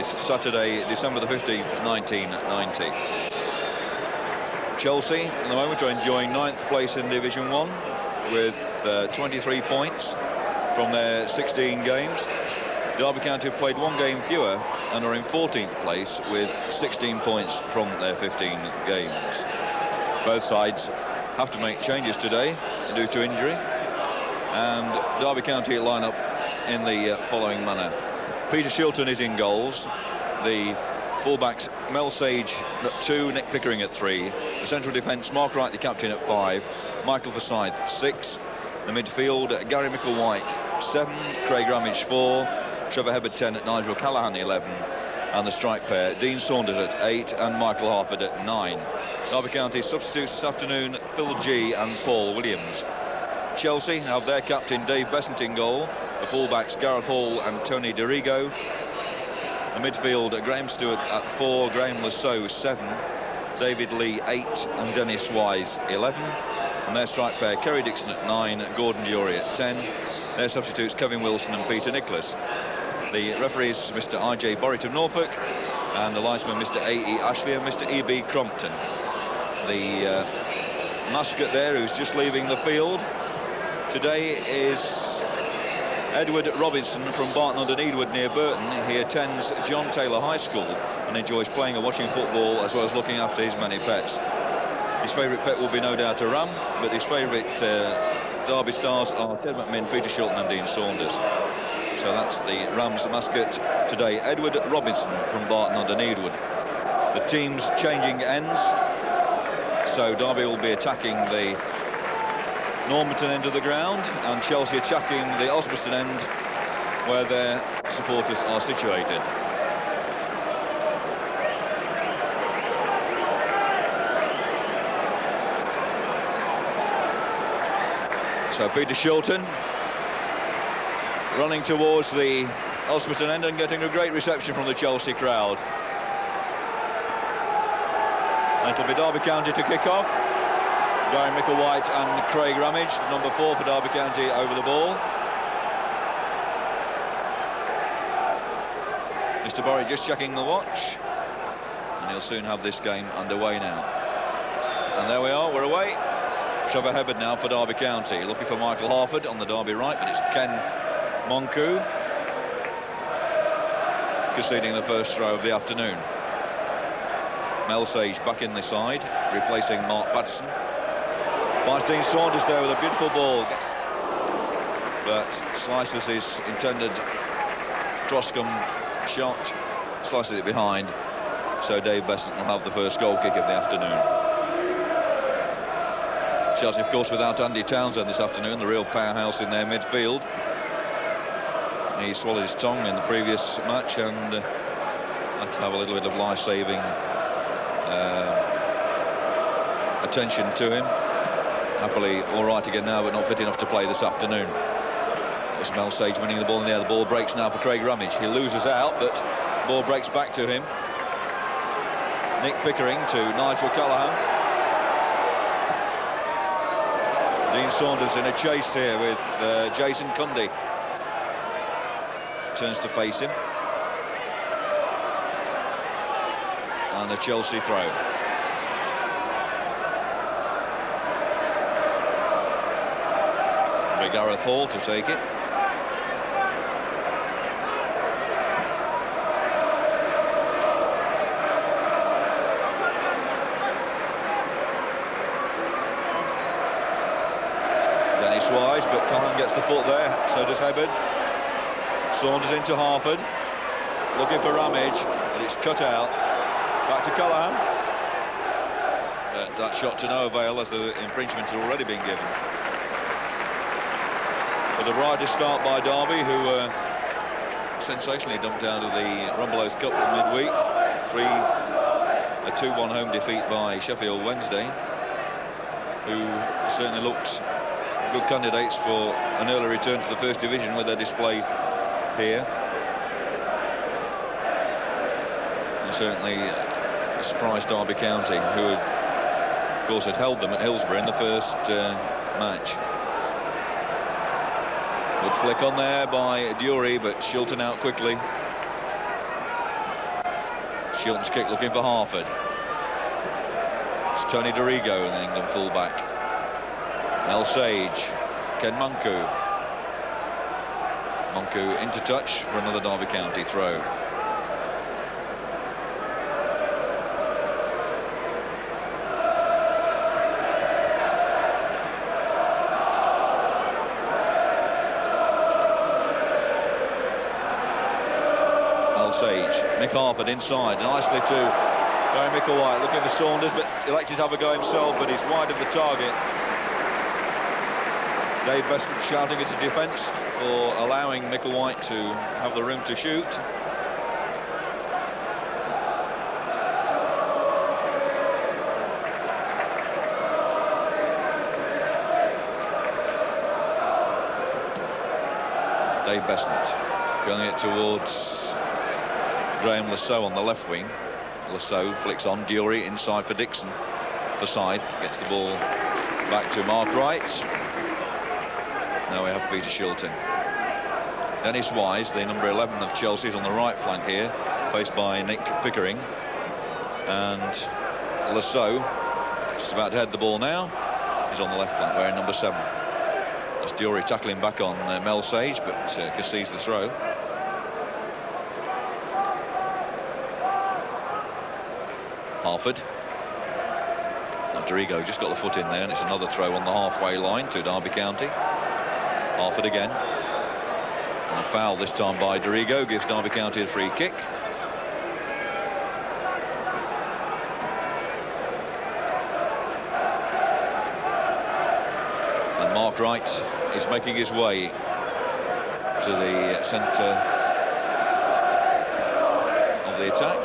this Saturday, December the 15th, 1990. Chelsea at the moment are enjoying 9th place in Division 1 with 23 points from their 16 games. Derby County have played 1 game fewer and are in 14th place with 16 points from their 15 games. Both sides have to make changes today due to injury, and Derby County line up in the following manner. Peter Shilton is in goals. The fullbacks Mel Sage at 2, Nick Pickering at 3. The central defence, Mark Wright the captain at 5, Michael Forsyth 6. The midfield, Gary Micklewhite 7, Craig Ramage 4, Trevor Hebbard 10, Nigel Callaghan 11, and the strike pair Dean Saunders at 8 and Michael Harford at 9. Derby County substitutes this afternoon, Phil G and Paul Williams. Chelsea have their captain Dave Besant in goal, the fullbacks Gareth Hall and Tony Dorigo. The midfield, Graham Stewart at 4, Graham Lasso 7, David Lee 8 and Dennis Wise 11. And their strike pair, Kerry Dixon at 9, Gordon Dury at 10. Their substitutes, Kevin Wilson and Peter Nicholas. The referees, Mr. I.J. Borrett of Norfolk, and the linesman, Mr. A.E. Ashley and Mr. E.B. Crompton. The mascot there, who's just leaving the field today, is Edward Robinson from Barton-under-Needwood near Burton. He attends John Taylor High School and enjoys playing and watching football as well as looking after his many pets. His favourite pet will be no doubt a ram, but his favourite Derby stars are Ted McMinn, Peter Shilton and Dean Saunders. So that's the Rams mascot today, Edward Robinson from Barton-under-Needwood. The team's changing ends, so Derby will be attacking the Normanton end of the ground and Chelsea attacking the Osbaston end where their supporters are situated. So Peter Shilton running towards the Osbaston end and getting a great reception from the Chelsea crowd. It'll be Derby County to kick off. Gary Micklewhite and Craig Ramage, number 4 for Derby County, over the ball. Mr. Borrett just checking the watch, and he'll soon have this game underway now. And there we are, we're away. Trevor Hebbard now for Derby County, looking for Michael Harford on the Derby right, but it's Ken Monku conceding the first throw of the afternoon. Mel Sage back in the side, replacing Mark Patterson. Finds Dean Saunders there with a beautiful ball, but slices his intended cross-scum shot, slices it behind, so Dave Besant will have the first goal kick of the afternoon. Chelsea, of course, without Andy Townsend this afternoon, the real powerhouse in their midfield. He swallowed his tongue in the previous match and had to have a little bit of life-saving attention to him. Happily all right again now, but not fit enough to play this afternoon. It's Mel Sage winning the ball in the air. The ball breaks now for Craig Ramage. He loses out, but the ball breaks back to him. Nick Pickering to Nigel Callaghan. Dean Saunders in a chase here with Jason Cundy. Turns to face him. And a Chelsea throw. Gareth Hall to take it. Dennis Wise, but Callaghan gets the foot there, so does Hebbard. Saunders into Harford, looking for Ramage, but it's cut out. Back to Callaghan. That shot to no avail as the infringement has already been given. But a rider start by Derby, who sensationally dumped out of the Rumbelows Cup in midweek. A 2-1 home defeat by Sheffield Wednesday, who certainly looked good candidates for an early return to the First Division with their display here. And certainly surprised Derby County, who of course had held them at Hillsborough in the first match. Good flick on there by Dury, but Shilton out quickly. Shilton's kick looking for Harford. It's Tony Dorigo, the England fullback. Mel Sage, Ken Munku. Munku into touch for another Derby County throw. Sage, Mick Harford inside, nicely to Gary Micklewhite, looking for Saunders, but elected to have a go himself, but he's wide of the target. Dave Besant shouting at his defence for allowing Micklewhite to have the room to shoot. Dave Besant going it towards Graham Lasso on the left wing. Lasso flicks on, Dury inside for Dixon. Forsyth gets the ball back to Mark Wright. Now we have Peter Shilton. Dennis Wise, the number 11 of Chelsea, is on the right flank here, faced by Nick Pickering. And Lasso, just about to head the ball now, is on the left flank wearing number 7. That's Dury tackling back on Mel Sage, but concedes the throw. Harford. Now Dorigo just got the foot in there, and it's another throw on the halfway line to Derby County. Harford again. And a foul this time by Dorigo gives Derby County a free kick. And Mark Wright is making his way to the centre of the attack.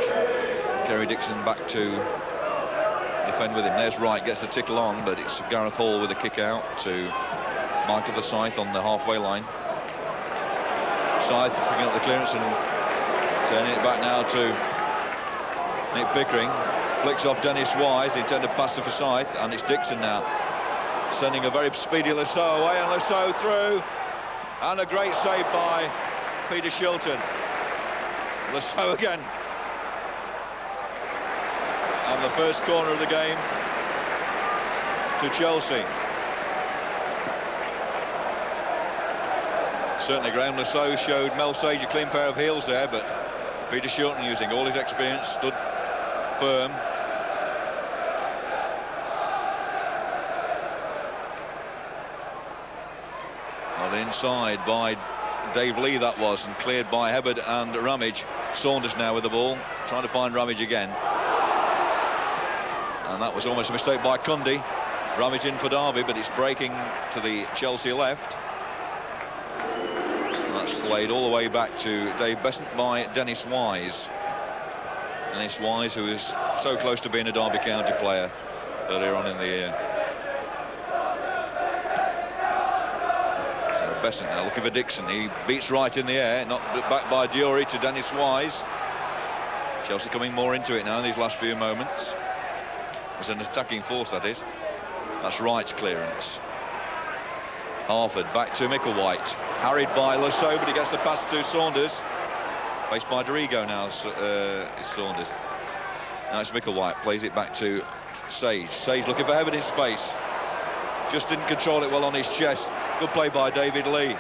Kerry Dixon back to defend with him. There's Wright, gets the tickle on, but it's Gareth Hall with a kick out to Michael Forsyth on the halfway line. Forsyth picking up the clearance and turning it back now to Nick Pickering. Flicks off Dennis Wise, the intended pass to Forsyth, and it's Dixon now sending a very speedy Lasso away, and Lasso through, and a great save by Peter Shilton. Lasso again. And the first corner of the game to Chelsea. Certainly Graham Lasso showed Mel Sage a clean pair of heels there, but Peter Shilton, using all his experience, stood firm. Well, inside by Dave Lee that was, and cleared by Hebbard and Ramage. Saunders now with the ball, trying to find Ramage again. And that was almost a mistake by Cundy. Ramage in for Derby, but it's breaking to the Chelsea left. And that's played all the way back to Dave Besant by Dennis Wise. Dennis Wise, who is so close to being a Derby County player earlier on in the year. So Besant now looking for Dixon. He beats Wright in the air, knocked back by Dury to Dennis Wise. Chelsea coming more into it now in these last few moments. As an attacking force, that is. That's Wright's clearance. Harford back to Micklewhite. Harried by Lasso, but he gets the pass to Saunders. Faced by Dorigo now is Saunders. Now it's Micklewhite. Plays it back to Sage. Sage looking for Hebbard in space. Just didn't control it well on his chest. Good play by David Lee.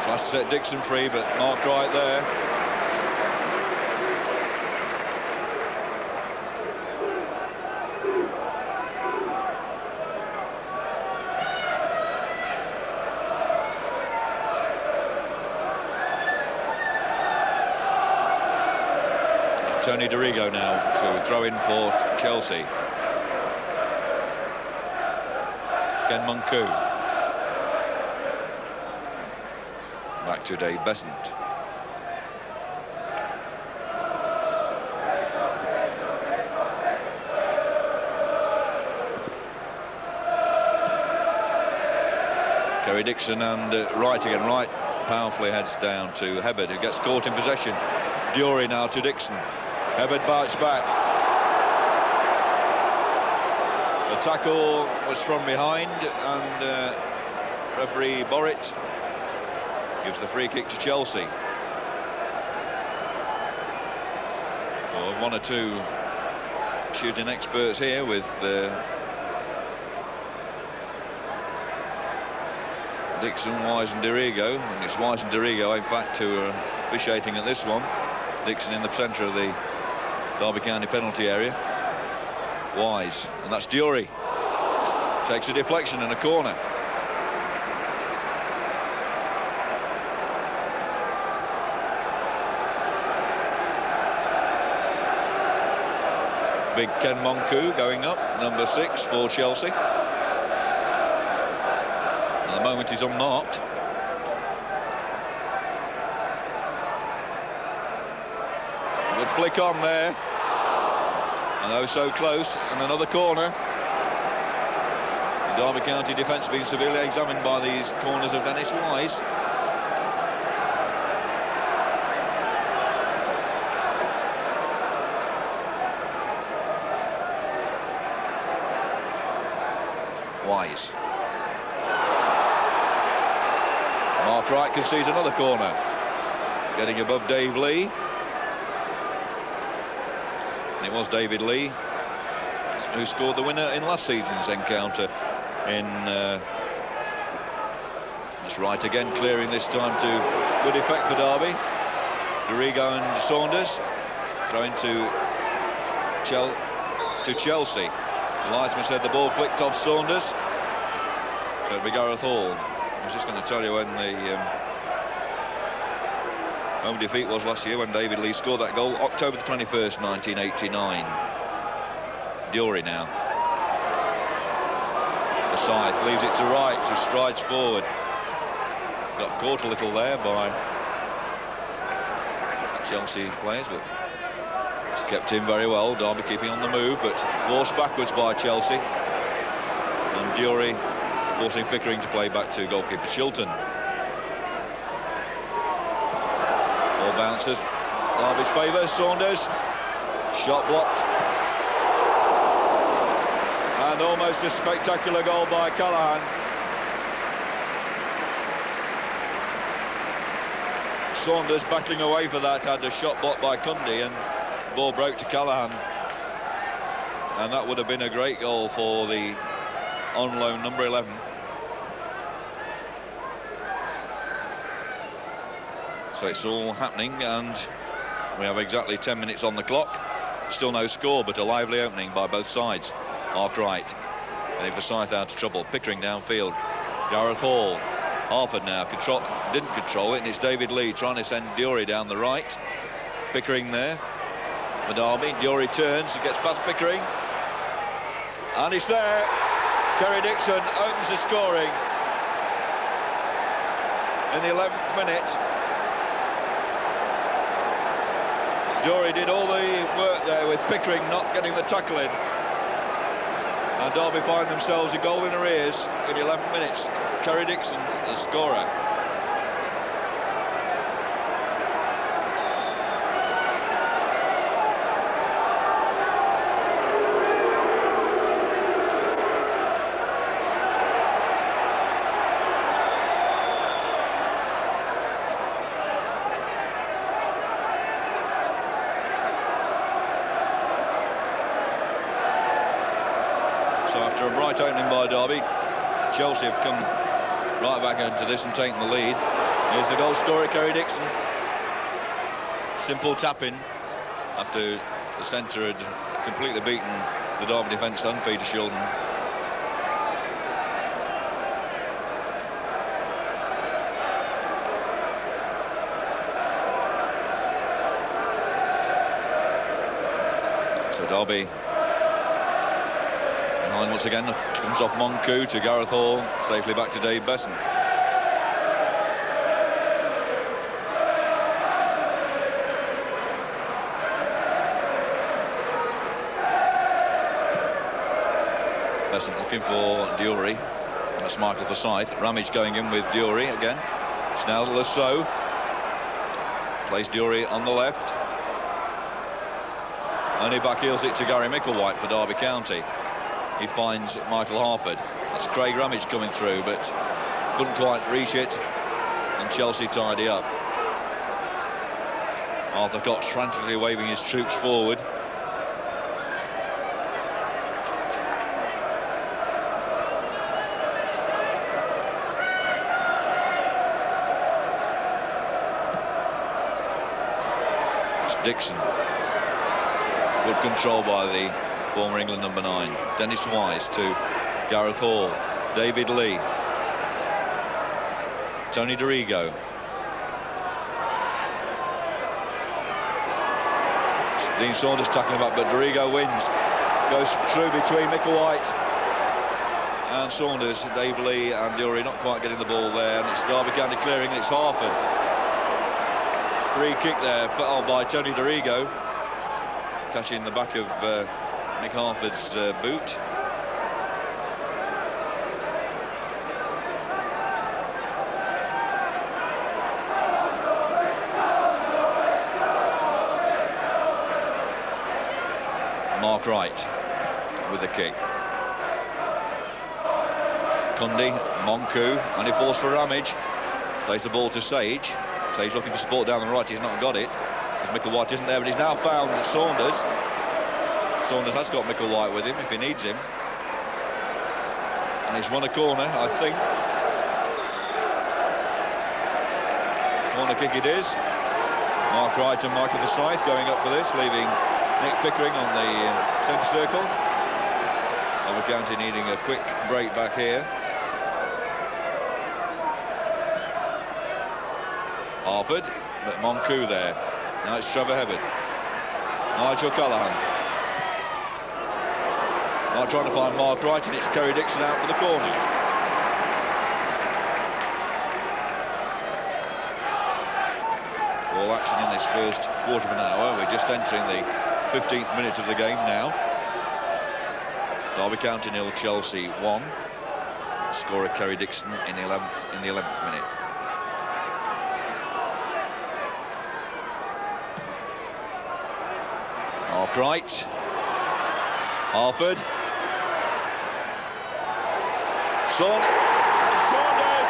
Tries to set Dixon free, but Mark Wright there. Tony Dorigo now to throw in for Chelsea. Ken Munku. Back to Dave Besant. Kerry Dixon and Wright again. Wright powerfully heads down to Hebbard, who gets caught in possession. Dury now to Dixon. Hebbard bites back. The tackle was from behind, and referee Borrett gives the free kick to Chelsea. Well, one or two shooting experts here with Dixon, Wise and Dirigo, and it's Wise and Dirigo in fact who are officiating at this one. Dixon in the centre of the Derby County penalty area. Wise, and that's Dury. Takes a deflection and a corner. Big Ken Monku going up, number 6 for Chelsea. At the moment he's unmarked. Good flick on there. And oh, so close. And another corner. The Derby County defence being severely examined by these corners of Dennis Wise. Wise. Mark Wright concedes another corner. Getting above Dave Lee. And it was David Lee who scored the winner in last season's encounter in that's Wright again, clearing this time to good effect for Derby. Dirigo and Saunders throwing to Chelsea. The linesman said the ball flicked off Saunders. So it'll be Gareth Hall. I was just going to tell you when the home defeat was last year when David Lee scored that goal, October the 21st, 1989. Dury now. Forsyth leaves it to Wright, who strides forward. Got caught a little there by Chelsea players, but it's kept in very well. Derby keeping on the move, but forced backwards by Chelsea. And Dury forcing Pickering to play back to goalkeeper Chilton. Ball bounces. Derby's favour. Saunders. Shot blocked. And almost a spectacular goal by Callaghan. Saunders battling away for that, had a shot blocked by Cundy, and the ball broke to Callaghan. And that would have been a great goal for the on loan number 11. So it's all happening, and we have exactly 10 minutes on the clock. Still no score, but a lively opening by both sides. Mark Wright getting Forsyth out of trouble. Pickering downfield. Gareth Hall. Harford now didn't control it, and it's David Lee trying to send Dury down the right. Pickering there for Derby. Dury turns, he gets past Pickering, and it's there. Kerry Dixon opens the scoring in the 11th minute. Dury did all the work there with Pickering not getting the tackle in. And Derby find themselves a goal in arrears in 11 minutes. Kerry Dixon, the scorer. So after a bright opening by Derby, Chelsea have come right back into this and taken the lead. Here's the goal scorer, Kerry Dixon. Simple tap-in after the centre had completely beaten the Derby defence and Peter Shilton. So Derby behind once again, comes off Monku to Gareth Hall, safely back to Dave Besson. Besson looking for Dury. That's Michael Forsyth. Ramage going in with Dury again. It's now Lasso. Plays Dury on the left. And he backheels it to Gary Micklewhite for Derby County. He finds Michael Harford. That's Craig Ramage coming through, but couldn't quite reach it, and Chelsea tidy up. Arthur Cox frantically waving his troops forward. It's Dixon. Good control by the former England number 9. Dennis Wise to Gareth Hall. David Lee. Tony Dorigo. Dean Saunders tackling back, but Dorigo wins. Goes through between Micklewhite and Saunders. Dave Lee and Dury not quite getting the ball there, and it's Derby County clearing, and it's Harford. Free kick there, fouled by Tony Dorigo, catching the back of Mick Harford's boot. Mark Wright with the kick. Cundy, Monku, and he falls for Ramage. Plays the ball to Sage. Sage looking for support down the right. He's not got it. Micklewhite isn't there, but he's now found Saunders. Saunders has got Micklewhite with him if he needs him. And he's won a corner, I think. Corner kick it is. Mark Wright and Michael Forsyth going up for this, leaving Nick Pickering on the centre circle. Derby County needing a quick break back here. Harford, but Monku there. Now it's Trevor Hebbard. Nigel Callaghan. Now trying to find Mark Wright, and it's Kerry Dixon out for the corner. All action in this first quarter of an hour. We're just entering the 15th minute of the game now. Derby County 0, Chelsea 1. Scorer Kerry Dixon in the 11th minute. Mark Wright. Harford. Saunders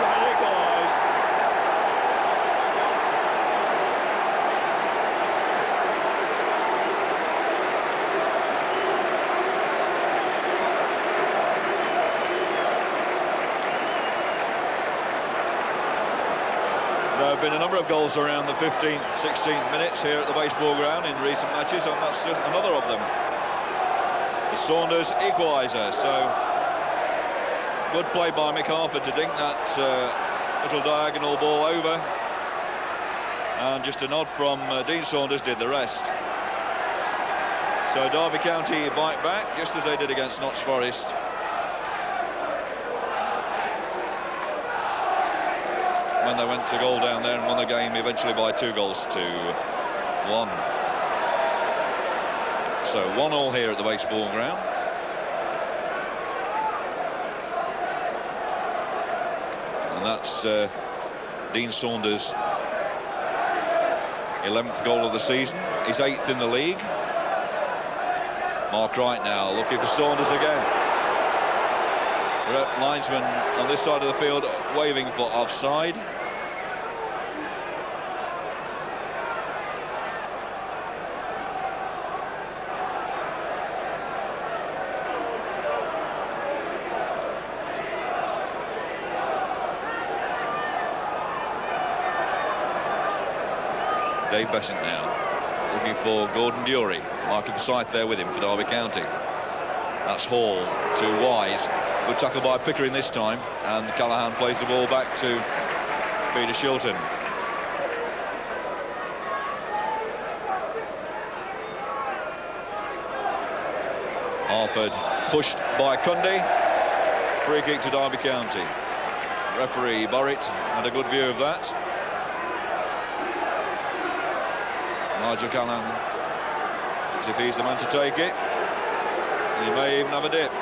and equalised. There have been a number of goals around the 15th, 16th minutes here at the baseball ground in recent matches, and that's just another of them. The Saunders equaliser, so good play by Mick Harford to dink that little diagonal ball over, and just a nod from Dean Saunders did the rest. So Derby County bite back, just as they did against Notts Forest. When they went to goal down there and won the game eventually by 2-1. So 1-1 here at the baseball ground. And that's Dean Saunders' 11th goal of the season. He's 8th in the league. Mark Wright now looking for Saunders again. Linesman on this side of the field waving for offside. Dave Besant now looking for Gordon Dury. Michael Forsyth there with him for Derby County. That's Hall to Wise. Good tackle by Pickering this time, and Callaghan plays the ball back to Peter Shilton. Harford pushed by Cundy. Free kick to Derby County. Referee Burritt had a good view of that. Nigel Callaghan, as if he's the man to take it. He may even have a dip.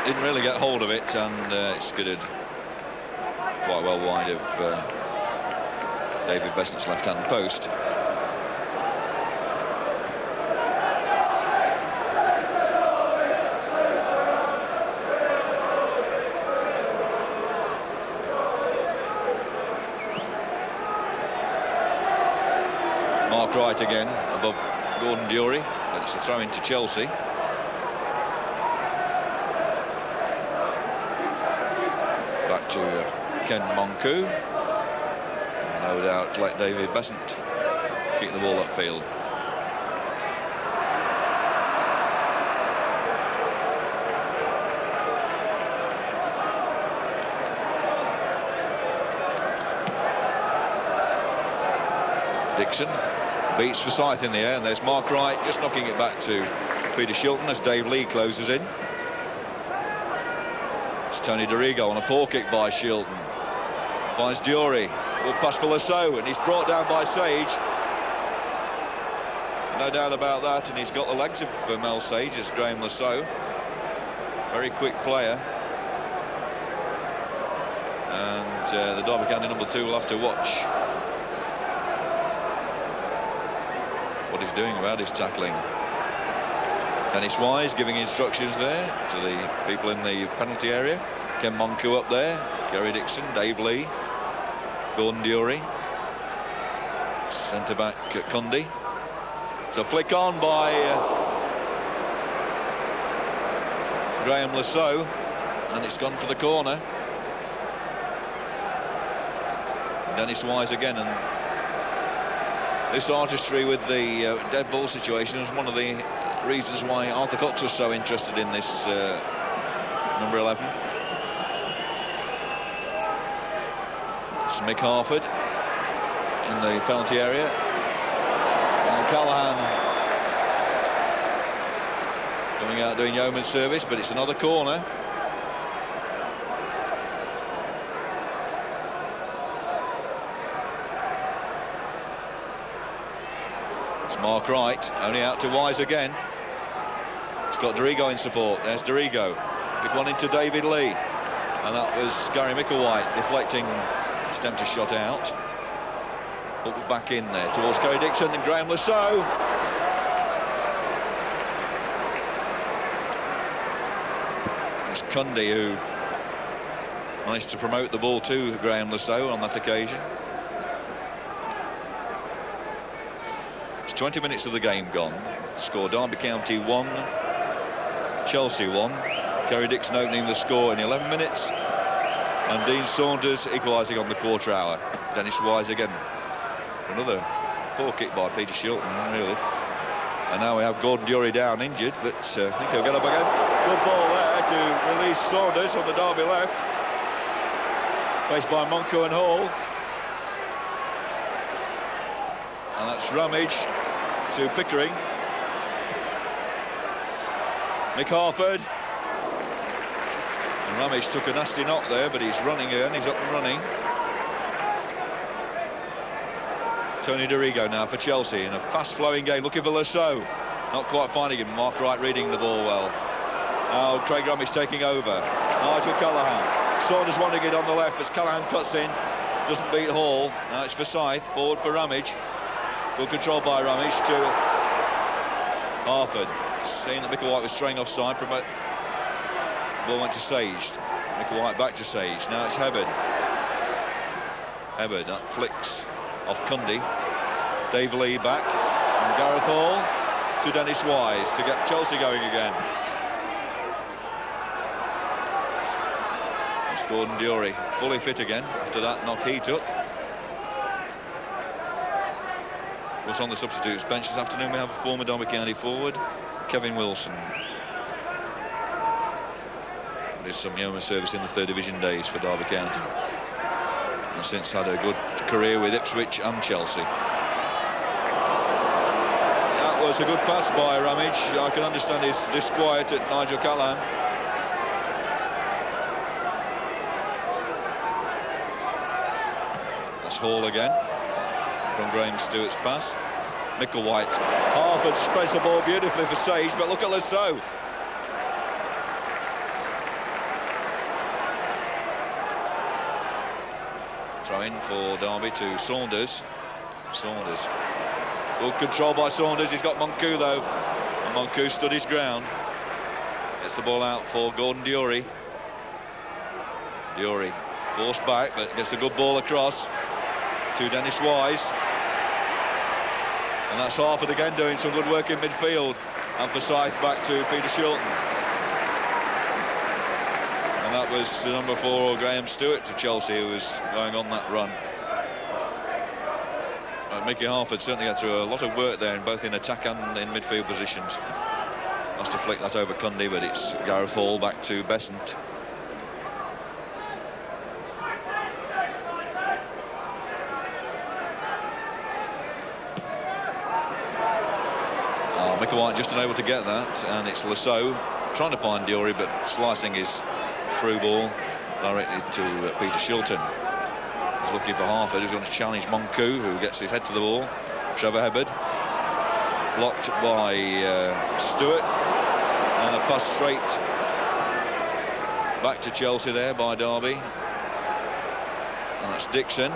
Didn't really get hold of it, and it skidded quite well wide of David Besant's left-hand post. Mark Wright again above Gordon Durie, and it's a throw into Chelsea. Back to Ken Monku. No doubt let David Besant kick the ball upfield. Dixon beats Forsyth in the air, and there's Mark Wright just knocking it back to Peter Shilton as Dave Lee closes in. It's Tony Dorigo on a poor kick by Shilton. Finds Durie. Good pass for Lasso, and he's brought down by Sage. No doubt about that, and he's got the legs of Mel Sage as Graham Lasso. Very quick player. And the Derby County number 2 will have to watch what he's doing about his tackling. Dennis Wise giving instructions there to the people in the penalty area. Ken Monku up there, Kerry Dixon, Dave Lee, Gordon Durie, centre back Cundy. So flick on by Graham Lasso, and it's gone for the corner. Dennis Wise again, and this artistry with the dead ball situation was one of the reasons why Arthur Cox was so interested in this number 11. It's Mick Harford in the penalty area, and Callahan coming out doing yeoman's service, but it's another corner. Mark Wright only out to Wise again. He's got Dorigo in support. There's Dorigo. Big one into David Lee, and that was Gary Micklewhite deflecting to attempt a shot out. But we're back in there towards Kerry Dixon and Graham Lasso. It's Cundy who managed to promote the ball to Graham Lasso on that occasion. 20 minutes of the game gone. Score Derby County 1, Chelsea 1. Kerry Dixon opening the score in 11 minutes, and Dean Saunders equalising on the quarter hour. Dennis Wise again. Another poor kick by Peter Shilton, really. And now we have Gordon Durie down injured, but I think he'll get up again. Good ball there to release Saunders on the Derby left. Faced by Monku and Hall. And that's Ramage to Pickering. Mick Harford. And Ramage took a nasty knock there, but he's running again. He's up and running. Tony Dorigo now for Chelsea in a fast-flowing game, looking for Lasso. Not quite finding him. Mark Wright reading the ball well. Now Craig Ramage taking over. Nigel Callahan. Saunders wanting it on the left as Callahan cuts in. Doesn't beat Hall. Now it's Forsyth. Forward for Ramage. Good control by Ramage to Harford. Seeing that Micklewhite was straying offside, ball went to Sage. Micklewhite back to Sage. Now it's Hebbard. Hebbard, that flicks off Cundy. Dave Lee back. And Gareth Hall to Dennis Wise to get Chelsea going again. It's Gordon Durie, fully fit again after that knock he took. What's on the substitutes bench this afternoon? We have a former Derby County forward, Kevin Wilson. There's some yeoman service in the 3rd Division days for Derby County, and since had a good career with Ipswich and Chelsea. That was a good pass by Ramage. I can understand his disquiet at Nigel Callahan. That's Hall again from Graham Stewart's pass. Micklewhite. Harford spreads the ball beautifully for Sage, but look at Lasso. Throw in for Derby to Saunders. Saunders. Good control by Saunders. He's got Monku though. And Monku stood his ground. Gets the ball out for Gordon Durie. Durie forced back, but gets a good ball across to Dennis Wise. And that's Harford again doing some good work in midfield. And Forsyth back to Peter Shilton. And that was the number 4, Graham Stewart of Chelsea, who was going on that run. Mickey Harford certainly got through a lot of work there, both in attack and in midfield positions. Must have flicked that over Cundy, but it's Gareth Hall back to Besant. Michael White just unable to get that, and it's Lasso trying to find Diori, but slicing his through ball directly to Peter Shilton. He's looking for Harford, who's going to challenge Monku, who gets his head to the ball. Trevor Hebbard blocked by Stewart, and a pass straight back to Chelsea there by Derby, and that's Dixon.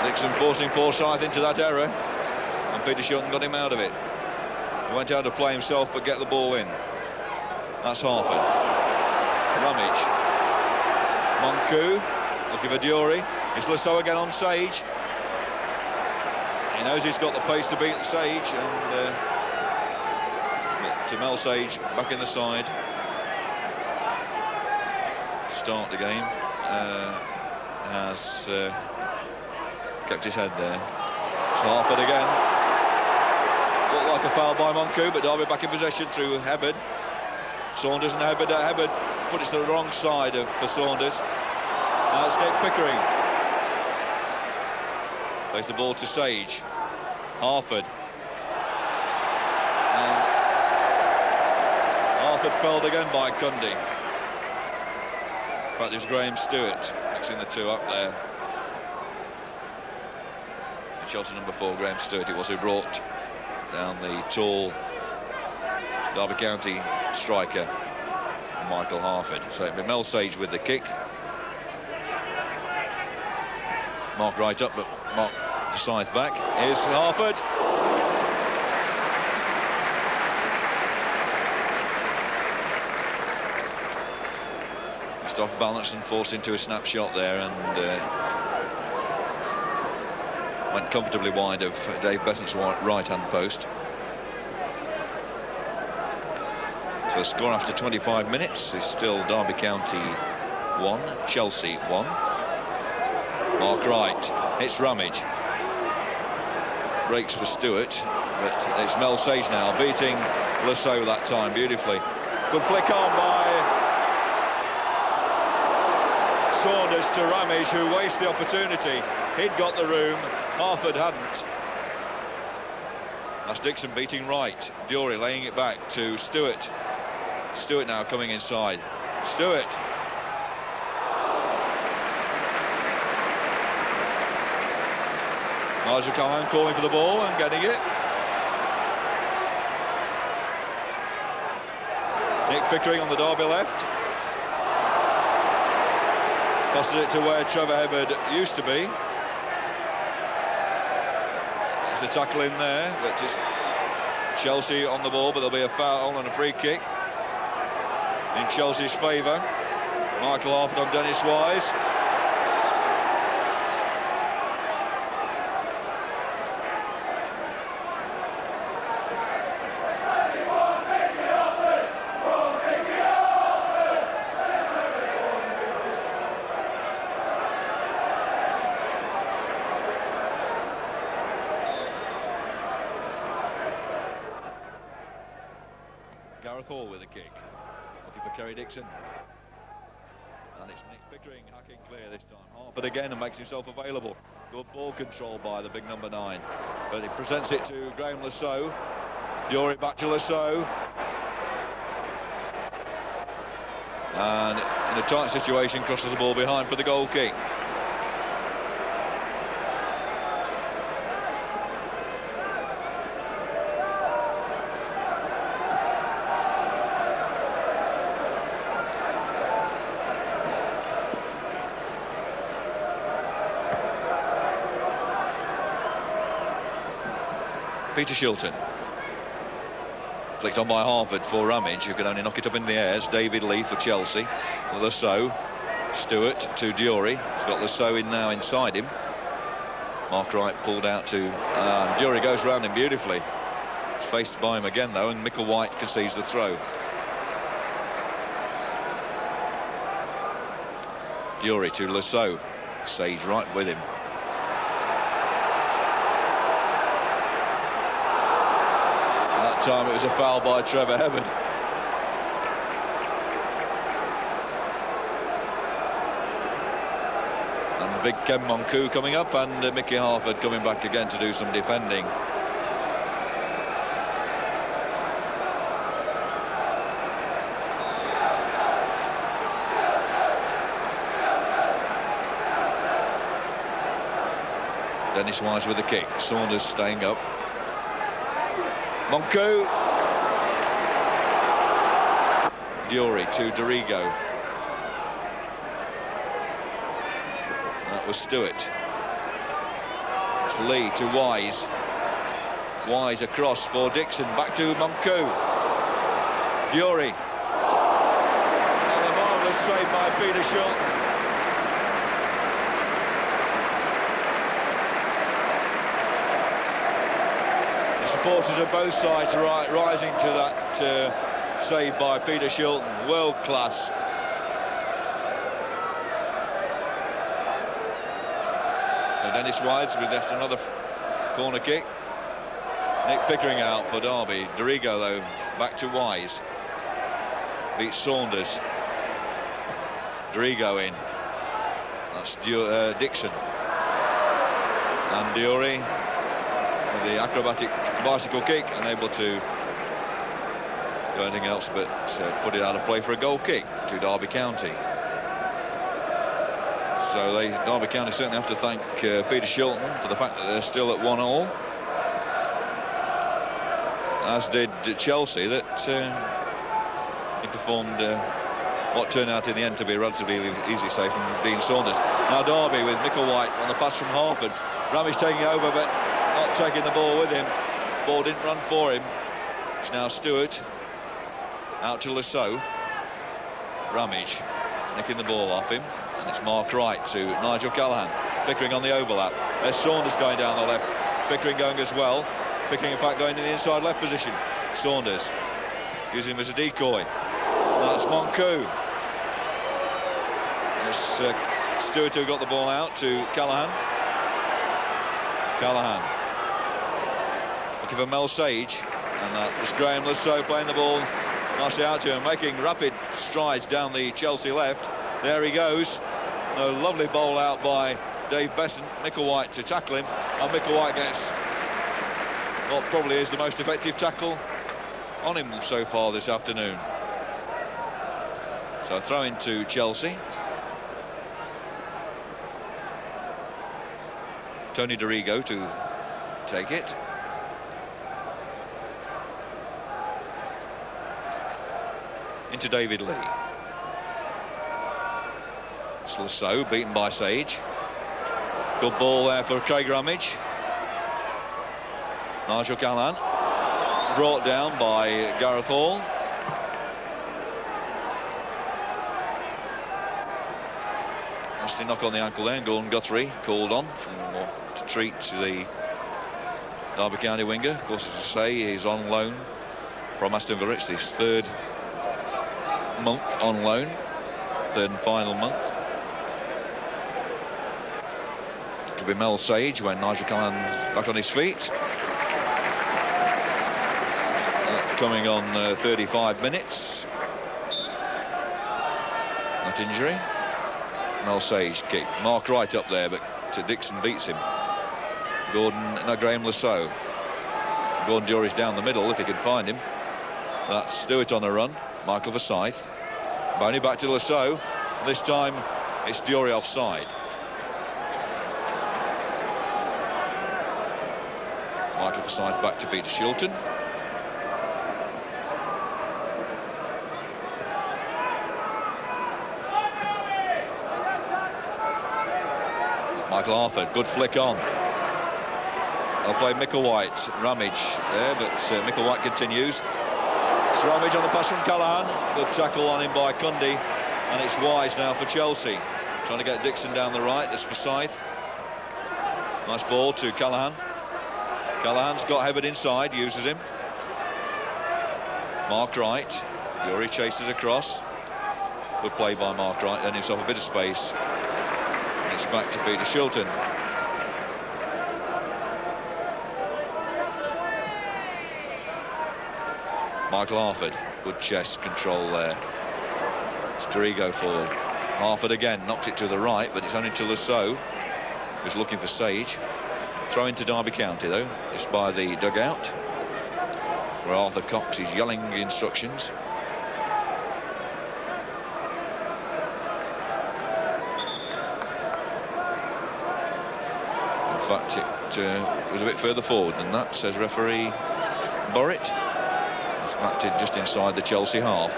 Dixon forcing Forsyth into that error, and Peter Shilton got him out of it. He went out to play himself but get the ball in. That's Harford. Rummage. Monku looking for Diori. It's Lasso again on Sage. He knows he's got the pace to beat Sage, and to Mel Sage back in the side to start the game. Has kept his head there. It's Harford again. Looked like a foul by Monku, but Derby back in possession through Hebbard. Saunders and Hebbard. Hebbard put it to the wrong side for Saunders. Now it's Nick Pickering. Plays the ball to Sage. Harford. And Harford felled again by Cundy. In fact, there's Graham Stewart mixing the two up there. Chelsea number 4, Graham Stewart, it was who brought down the tall Derby County striker Michael Harford. So it'll be Mel Sage with the kick. Mark right up, but Mark Forsyth back. Here's Harford. Just off balance and forced into a snapshot there, and went comfortably wide of Dave Besant's right-hand post. So the score after 25 minutes is still Derby County 1, Chelsea 1. Mark Wright, it's Ramage. Breaks for Stewart, but it's Mel Sage now, beating Lasso that time beautifully. Good flick on by Saunders to Ramage, who wastes the opportunity. He'd got the room, Harford hadn't. That's Dixon beating Wright. Diori laying it back to Stewart. Stewart now coming inside. Stewart. Nigel Callahan calling for the ball and getting it. Nick Pickering on the Derby left. Passes it to where Trevor Hebbard used to be. There's a tackle in there, but it's Chelsea on the ball, but there'll be a foul and a free kick in Chelsea's favour. Michael Harford on Dennis Wise. Gareth Hall with a kick. Looking for Kerry Dixon. And it's Nick Pickering hacking clear this time. Harford again and makes himself available. Good ball control by the big number 9. But he presents it to Graham Lasso. Diori back to Lasso. And in a tight situation, crosses the ball behind for the goal kick. Peter Shilton. Flicked on by Harford for Ramage, who can only knock it up in the air. It's David Lee for Chelsea. Lasso. Stewart to Diori. He's got Lasso in now inside him. Mark Wright pulled out to Diori goes round him beautifully. He's faced by him again though, and Micklewhite concedes the throw. Diori to Lasso. Sage right with him. That time it was a foul by Trevor Hebbard. And big Ken Monku coming up, and Mickey Harford coming back again to do some defending. Dennis Wise with the kick. Saunders staying up. Monku. Diori to Dorigo. That was Stewart. It's Lee to Wise. Wise across for Dixon. Back to Monku. Diori. And a marvellous save by Peter Shilton. Supporters of both sides rising to that save by Peter Shilton. World class. So Dennis Wise with yet another corner kick. Nick Pickering out for Derby. Dorigo though back to Wise. Beats Saunders. Dorigo in. That's Dixon. And Diori with the acrobatic bicycle kick, unable to do anything else but put it out of play for a goal kick to Derby County. So Derby County certainly have to thank Peter Shilton for the fact that they're still at 1-1, as did Chelsea, that he performed what turned out in the end to be a relatively easy save from Dean Saunders. Now Derby with Micklewhite on the pass from Harford. Ramage taking over but not taking the ball with him. Ball didn't run for him. It's now Stewart out to Lasso. Ramage nicking the ball off him, and it's Mark Wright to Nigel Callaghan. Pickering on the overlap. There's Saunders going down the left. Pickering going as well. Pickering in fact going in the inside left position. Saunders using him as a decoy. That's Monku. There's Stewart who got the ball out to Callaghan. Callaghan looking for Mel Sage, and that was Graham Lasso playing the ball nicely out to him, making rapid strides down the Chelsea left. There he goes. A lovely bowl out by Dave Besant. Micklewhite to tackle him, and Micklewhite gets what probably is the most effective tackle on him so far this afternoon. So throw into Chelsea. Tony Dorigo to take it. Into David Lee. Lasso beaten by Sage. Good ball there for Craig Ramage. Nigel Callaghan brought down by Gareth Hall. Nasty knock on the ankle there. Gordon Guthrie called on to treat the Derby County winger. Of course, as I say, he's on loan from Aston Villa. It's his third month on loan, third and final month. To be Mel Sage when Nigel Callaghan's back on his feet. Coming on 35 minutes. That injury. Mel Sage kick. Mark Wright up there, but Dixon beats him. Graham Lasso. Gordon Diory's down the middle if he can find him. That's Stewart on the run. Michael Forsyth. Boney back to Lasso. This time it's Diory offside. Michael Forsyth back to Peter Shilton. Michael Harford, good flick on. They'll play Micklewhite. Ramage there, but Micklewhite continues. It's Ramage on the pass from Callaghan. Good tackle on him by Cundy. And it's Wise now for Chelsea. Trying to get Dixon down the right. This Forsyth. Nice ball to Callaghan. Callahan's got Hibberd inside, uses him. Mark Wright. Diori chases across. Good play by Mark Wright, earning himself a bit of space. And it's back to Peter Shilton. Michael Harford, good chest control there. It's Dorigo forward. Harford again, knocked it to the right, but it's only to Lasso, who's looking for Sage. Throw into Derby County, though. It's by the dugout, where Arthur Cox is yelling instructions. In fact, it was a bit further forward than that, says referee Borrett. It's backed in just inside the Chelsea half.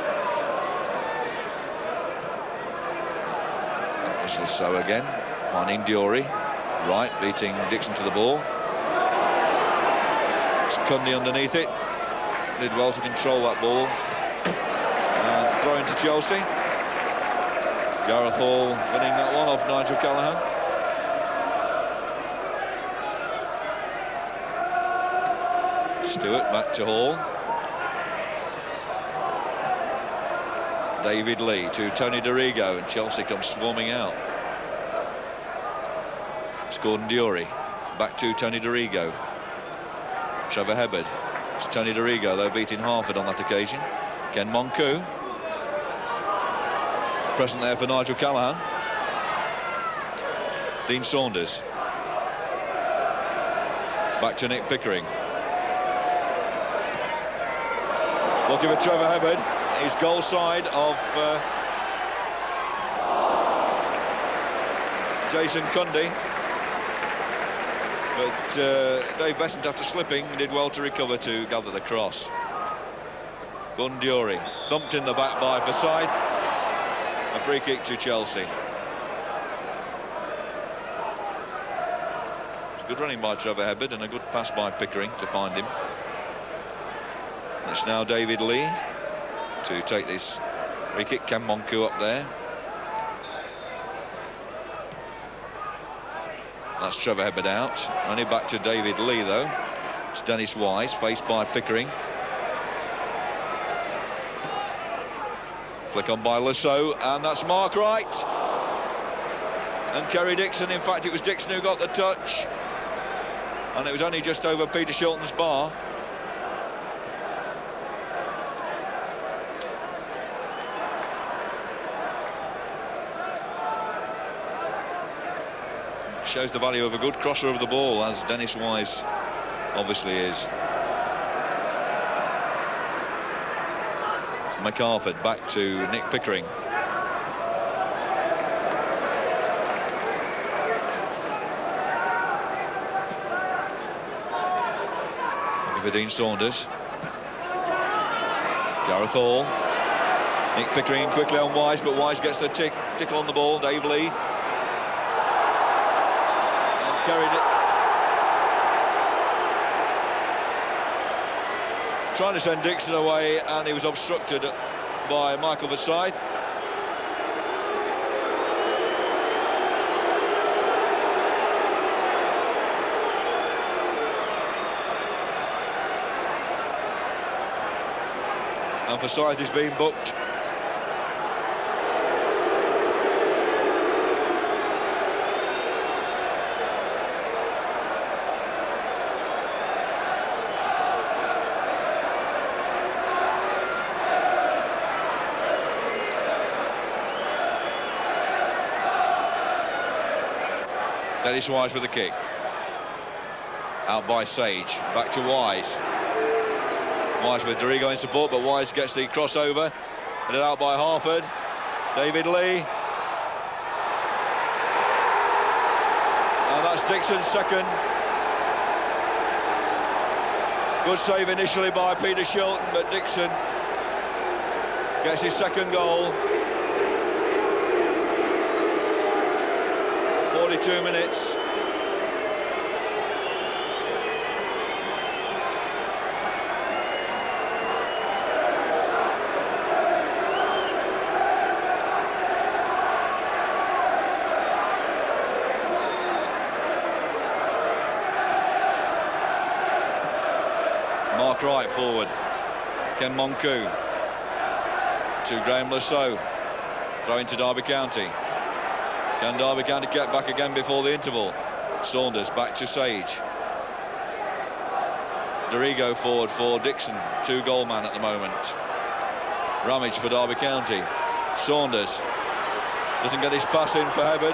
That was Lasso again, finding Diori. Right, beating Dixon to the ball. It's Cundy underneath it. Did well to control that ball. And throw into Chelsea. Gareth Hall winning that one off Nigel Callaghan. Stewart back to Hall. David Lee to Tony Dorigo, and Chelsea comes swarming out. Gordon Diori back to Tony Dorigo. Trevor Hibberd. It's Tony Dorigo, though, beating Harford on that occasion. Ken Monku present there for Nigel Callaghan. Dean Saunders back to Nick Pickering. Looking for Trevor Hibberd, his goal side of Jason Cundy. But Dave Besant, after slipping, did well to recover to gather the cross. Gordon Diori thumped in the back by Forsyth. A free kick to Chelsea. Good running by Trevor Hibberd and a good pass by Pickering to find him. It's now David Lee to take this free kick. Ken Monku up there. That's Trevor Hibberd out. Only back to David Lee, though. It's Dennis Wise, faced by Pickering. Flick on by Lasso, and that's Mark Wright. And Kerry Dixon, in fact, it was Dixon who got the touch. And it was only just over Peter Shilton's bar. Shows the value of a good crosser of the ball, as Dennis Wise obviously is. McArthur back to Nick Pickering. Looking for Dean Saunders. Gareth Hall. Nick Pickering quickly on Wise, but Wise gets the tickle on the ball. Dave Lee. Carried it. Trying to send Dixon away, and he was obstructed by Michael Forsyth. And Forsyth is being booked. Dennis Wise with the kick. Out by Sage. Back to Wise. Wise with Dorigo in support, but Wise gets the crossover. And out by Harford. David Lee. And that's Dixon's second. Good save initially by Peter Shilton, but Dixon gets his second goal. 42 minutes. Wright forward. Ken Monku to Graham Lasso. Throw into Derby County. Can Derby County get back again before the interval? Saunders back to Sage. Dorigo forward for Dixon, 2-goal man at the moment. Ramage for Derby County. Saunders doesn't get his pass in for Hebbard.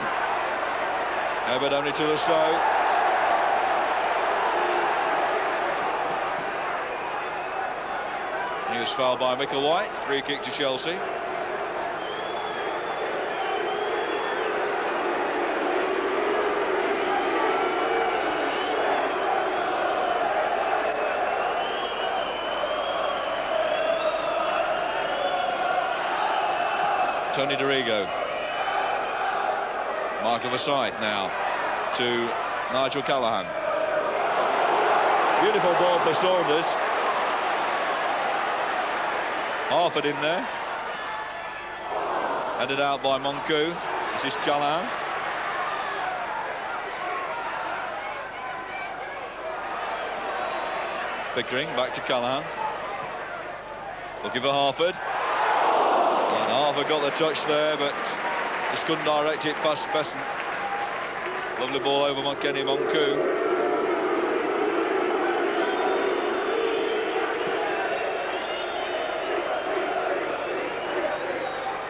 Hebbard only to Lasso. He was fouled by Micklewhite. Free kick to Chelsea. Tony Dorigo. Michael Forsyth now to Nigel Callaghan. Beautiful ball for Saunders. Harford in there. Headed out by Monku. This is Callaghan. Pickering back to Callaghan. Looking for Harford. And Harford got the touch there, but just couldn't direct it past Besson. Lovely ball over Kenny Monku.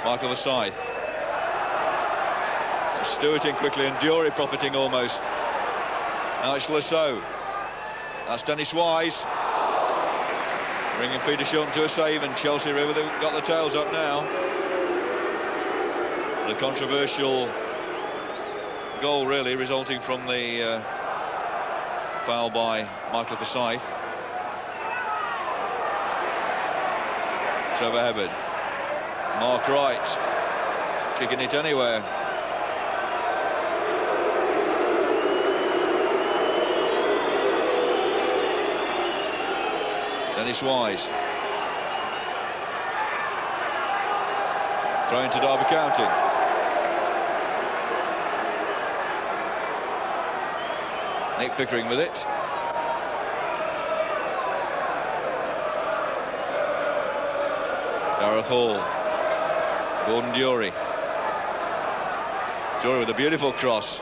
Michael Forsyth. Stewart in quickly and Dury profiting almost. Now it's Lasso. That's Dennis Wise. Bringing Peter Shilton to a save, and Chelsea River, they've got the tails up now. The controversial goal really resulting from the foul by Michael Forsyth. Trevor Hebbard. Mark Wright kicking it anywhere. Dennis Wise. Thrown to Derby County. Nick Pickering with it. Gareth Hall. Gordon Dury. Dury with a beautiful cross.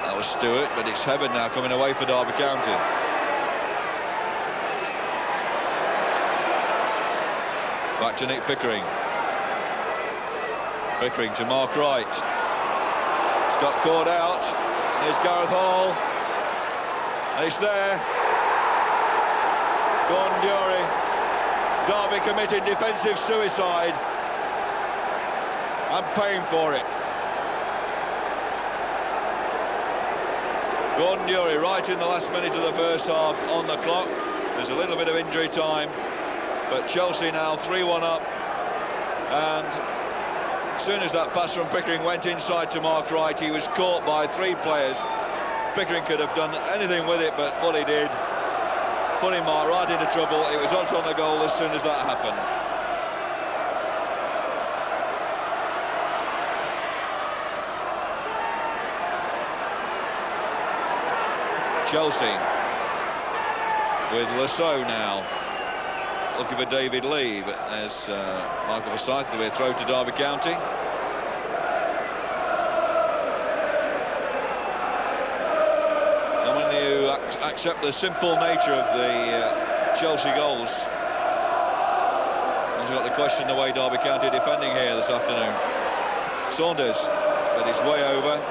That was Stewart, but it's Hebbard now coming away for Derby County. Back to Nick Pickering. Pickering to Mark Wright. Scott caught out. Here's Gareth Hall. And it's there. Gordon Dury. Derby committed defensive suicide. I'm paying for it. Gordon Dury right in the last minute of the first half on the clock. There's a little bit of injury time, but Chelsea now 3-1 up, and as soon as that pass from Pickering went inside to Mark Wright, he was caught by 3 players. Pickering could have done anything with it, but what he did, putting Mark right into trouble. It was odds on the goal as soon as that happened. Chelsea with Lasso now looking for David Lee, but there's Michael Forsyth with a throw to Derby County. And when you accept the simple nature of the Chelsea goals, you've got to question the way Derby County are defending here this afternoon. Saunders, but it's way over.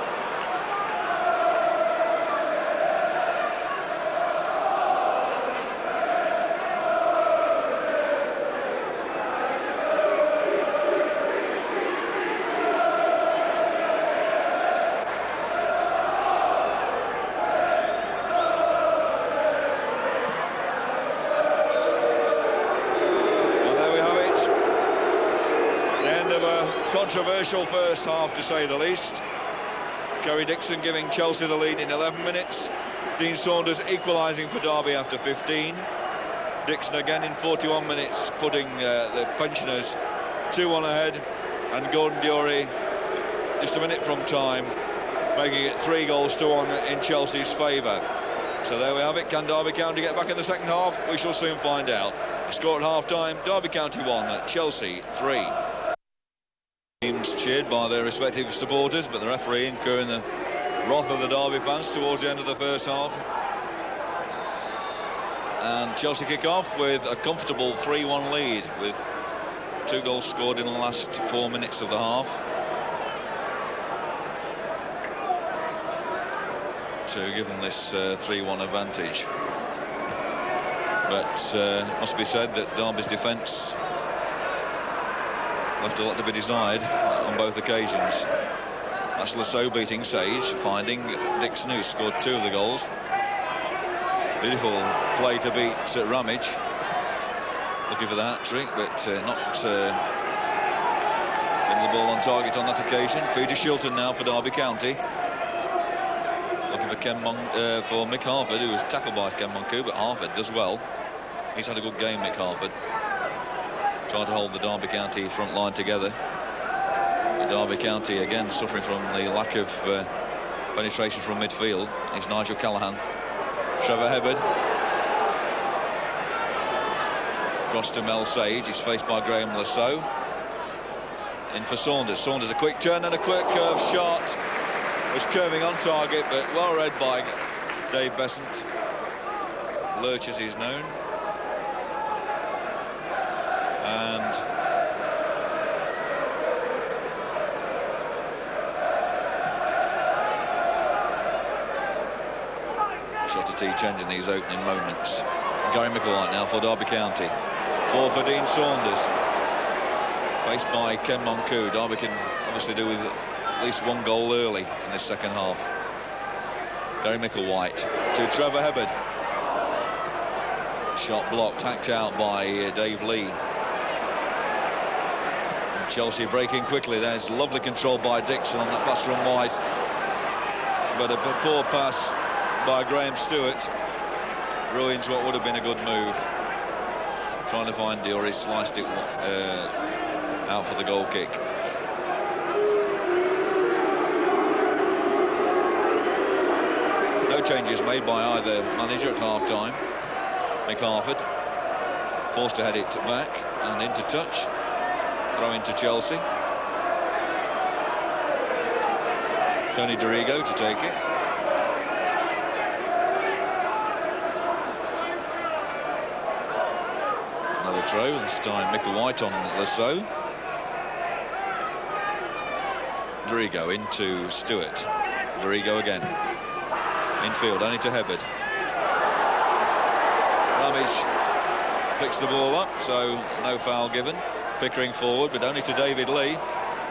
Controversial first half, to say the least. Kerry Dixon giving Chelsea the lead in 11 minutes. Dean Saunders equalising for Derby after 15. Dixon again in 41 minutes putting the pensioners 2-1 ahead, and Gordon Dury just a minute from time making it 3-1 in Chelsea's favour. So there we have it. Can Derby County get back in the second half? We shall soon find out. The score at half-time, Derby County 1, Chelsea 3. Teams cheered by their respective supporters, but the referee incurring the wrath of the Derby fans towards the end of the first half. And Chelsea kick off with a comfortable 3-1 lead, with 2 goals scored in the last 4 minutes of the half, to give them this 3-1 advantage. But it must be said that Derby's defence left a lot to be desired on both occasions. That's Lasseau beating Sage, finding Dixon, who scored 2 of the goals. Beautiful play to beat Ramage, looking for the hat-trick, but not getting the ball on target on that occasion. Peter Shilton now for Derby County, looking for for Mick Harford, who was tackled by Ken Monku, but Harford does well. He's had a good game, Mick Harford, trying to hold the Derby County front line together. The Derby County again suffering from the lack of penetration from midfield. It's Nigel Callaghan. Trevor Hebbard. Across to Mel Sage. He's faced by Graham Lasseau. In for Saunders. Saunders a quick turn and a quick curve shot. Was curving on target, but well read by Dave Besant. Lurch, as he's known. And shot at each end in these opening moments. Gary Micklewhite now for Derby County. For Dean Saunders. Faced by Ken Monku. Derby can obviously do with at least 1 goal early in this second half. Gary Micklewhite to Trevor Hebbard. Shot blocked, hacked out by Dave Lee. And Chelsea breaking quickly. There's lovely control by Dixon on that pass from White. But a poor pass by Graham Stewart ruins what would have been a good move. Trying to find Diori, sliced it out for the goal kick. No changes made by either manager at half-time. Mick Harford forced to head it back and into touch. Throw into Chelsea. Tony Dorigo to take it. Another throw, and this time Micklewhite on Lasseau. Dorigo into Stewart. Dorigo again. Infield, only to Hebbard. Ramage picks the ball up, so no foul given. Pickering forward, but only to David Lee.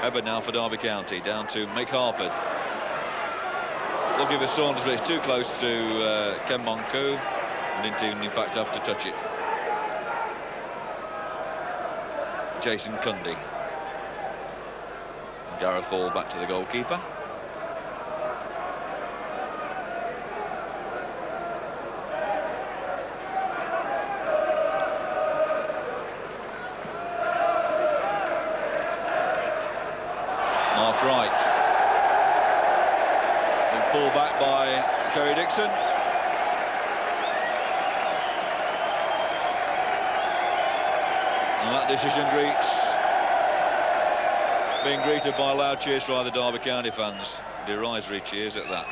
Hebbard now for Derby County, down to Mick Harford. Looking for Saunders, but it's too close to Ken Monku, and didn't in fact have to touch it. Jason Cundy. Gareth Hall back to the goalkeeper. Mark Wright. And pulled back by Kerry Dixon. And that decision being greeted by loud cheers from the Derby County fans. Derisory cheers at that.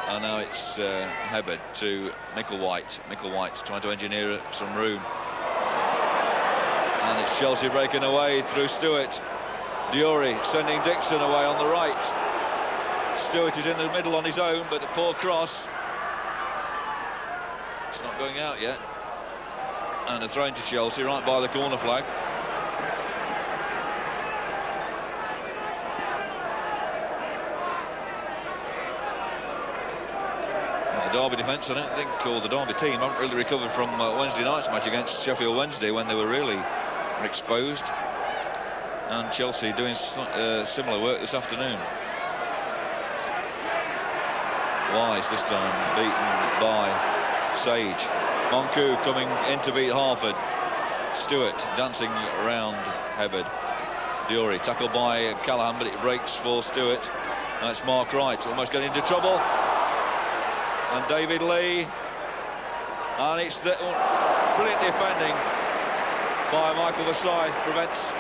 And now it's Hebbard to Micklewhite. Micklewhite trying to engineer some room. And it's Chelsea breaking away through Stewart. Diori sending Dixon away on the right. Stewart is in the middle on his own, but a poor cross. It's not going out yet. And a throw into Chelsea right by the corner flag. Derby defence, I don't think, or the Derby team haven't really recovered from Wednesday night's match against Sheffield Wednesday, when they were really exposed. And Chelsea doing similar work this afternoon. Wise this time beaten by Sage. Monku coming in to beat Harford. Stewart dancing around Hebbard. Diori tackled by Callaghan, but it breaks for Stewart. That's Mark Wright almost getting into trouble. And David Lee. And it's the brilliant defending by Michael Versailles prevents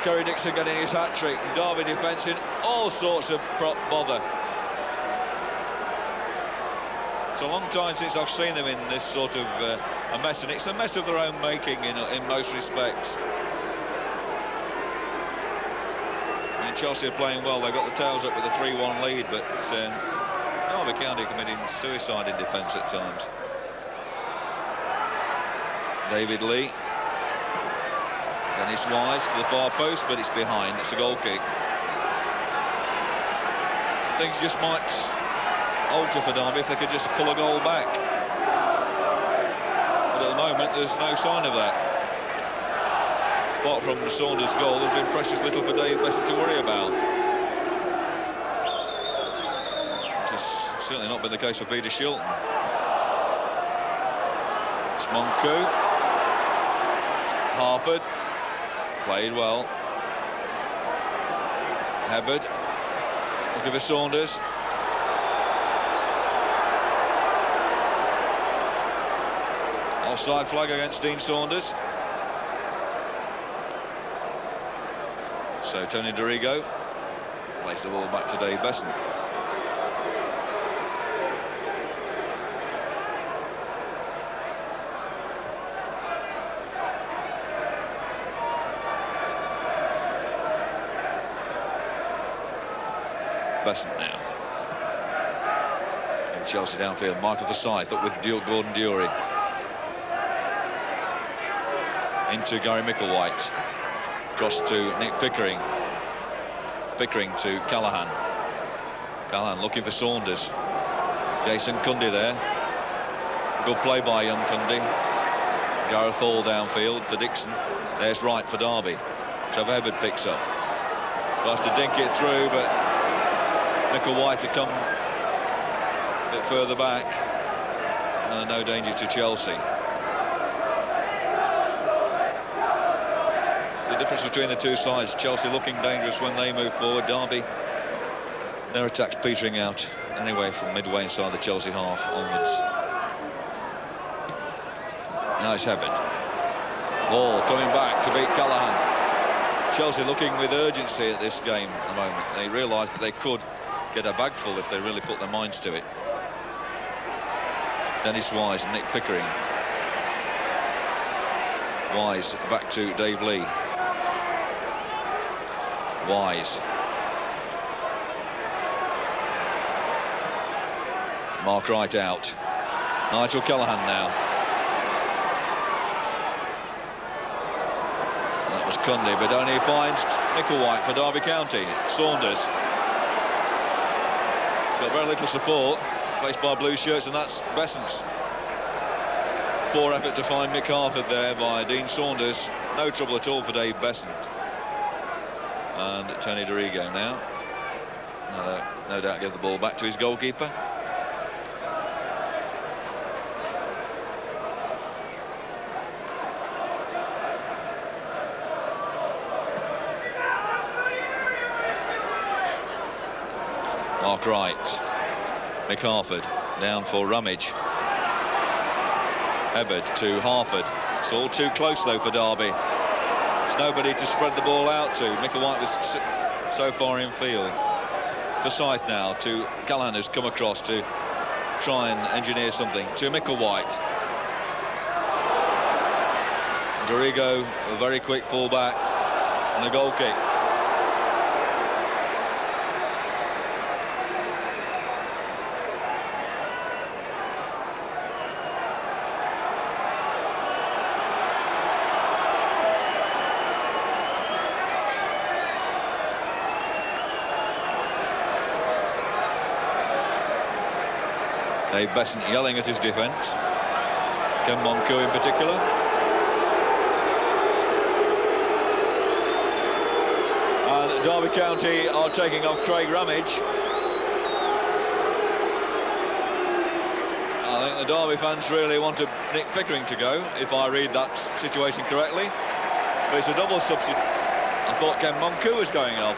Kerry Dixon getting his hat-trick. Derby defence in all sorts of bother. It's a long time since I've seen them in this sort of a mess, and it's a mess of their own making in most respects. I mean, Chelsea are playing well. They've got the tails up with a 3-1 lead, but Derby County committing suicide in defence at times. David Lee. Dennis Wise to the far post, but it's behind. It's a goal kick. Things just might alter for Derby if they could just pull a goal back. But at the moment, there's no sign of that. Apart from the Saunders goal, there's been precious little for Dave Beasant to worry about. Which has certainly not been the case for Peter Shilton. It's Monku. Harford. Played well. Hubbard. Looking for Saunders. Offside flag against Dean Saunders. So Tony Dorigo plays the ball back to Dave Beasant. Beasant now. And Chelsea downfield. Michael Forsyth up with Gordon Durie. Into Gary Micklewhite. Cross to Nick Pickering. Pickering to Callaghan. Callaghan looking for Saunders. Jason Cundy there. Good play by young Cundy. Gareth Hall downfield for Dixon. There's Wright for Derby. Trevor Hubbard picks up. Tries to dink it through, but Micklewhite to come a bit further back. No danger to Chelsea. The difference between the two sides. Chelsea looking dangerous when they move forward. Derby, their attacks petering out anyway from midway inside the Chelsea half onwards. Now it's Hubbard. Hall coming back to beat Callaghan. Chelsea looking with urgency at this game at the moment. They realise that they could get a bag full if they really put their minds to it. Dennis Wise and Nick Pickering. Wise back to Dave Lee. Wise. Mark Wright out. Nigel Callaghan now. That was Cundy, but only finds Micklewhite for Derby County. Saunders. Got very little support. Faced by blue shirts, and that's Beasant's. Poor effort to find Mick Harford there by Dean Saunders. No trouble at all for Dave Beasant. And Tony Dorigo now. No doubt give the ball back to his goalkeeper. Mark Wright. Mick Harford down for Rummage. Hubbard to Harford. It's all too close though for Derby. There's nobody to spread the ball out to. Micklewhite was so far in field. Forsyth now to Callaghan, who's come across to try and engineer something. To Micklewhite. Dorigo, a very quick full back. And a goal kick. Dave Beasant yelling at his defence. Ken Monku in particular. And Derby County are taking off Craig Rummage. I think the Derby fans really wanted Nick Pickering to go, if I read that situation correctly. But it's a double substitute. I thought Ken Monku was going off.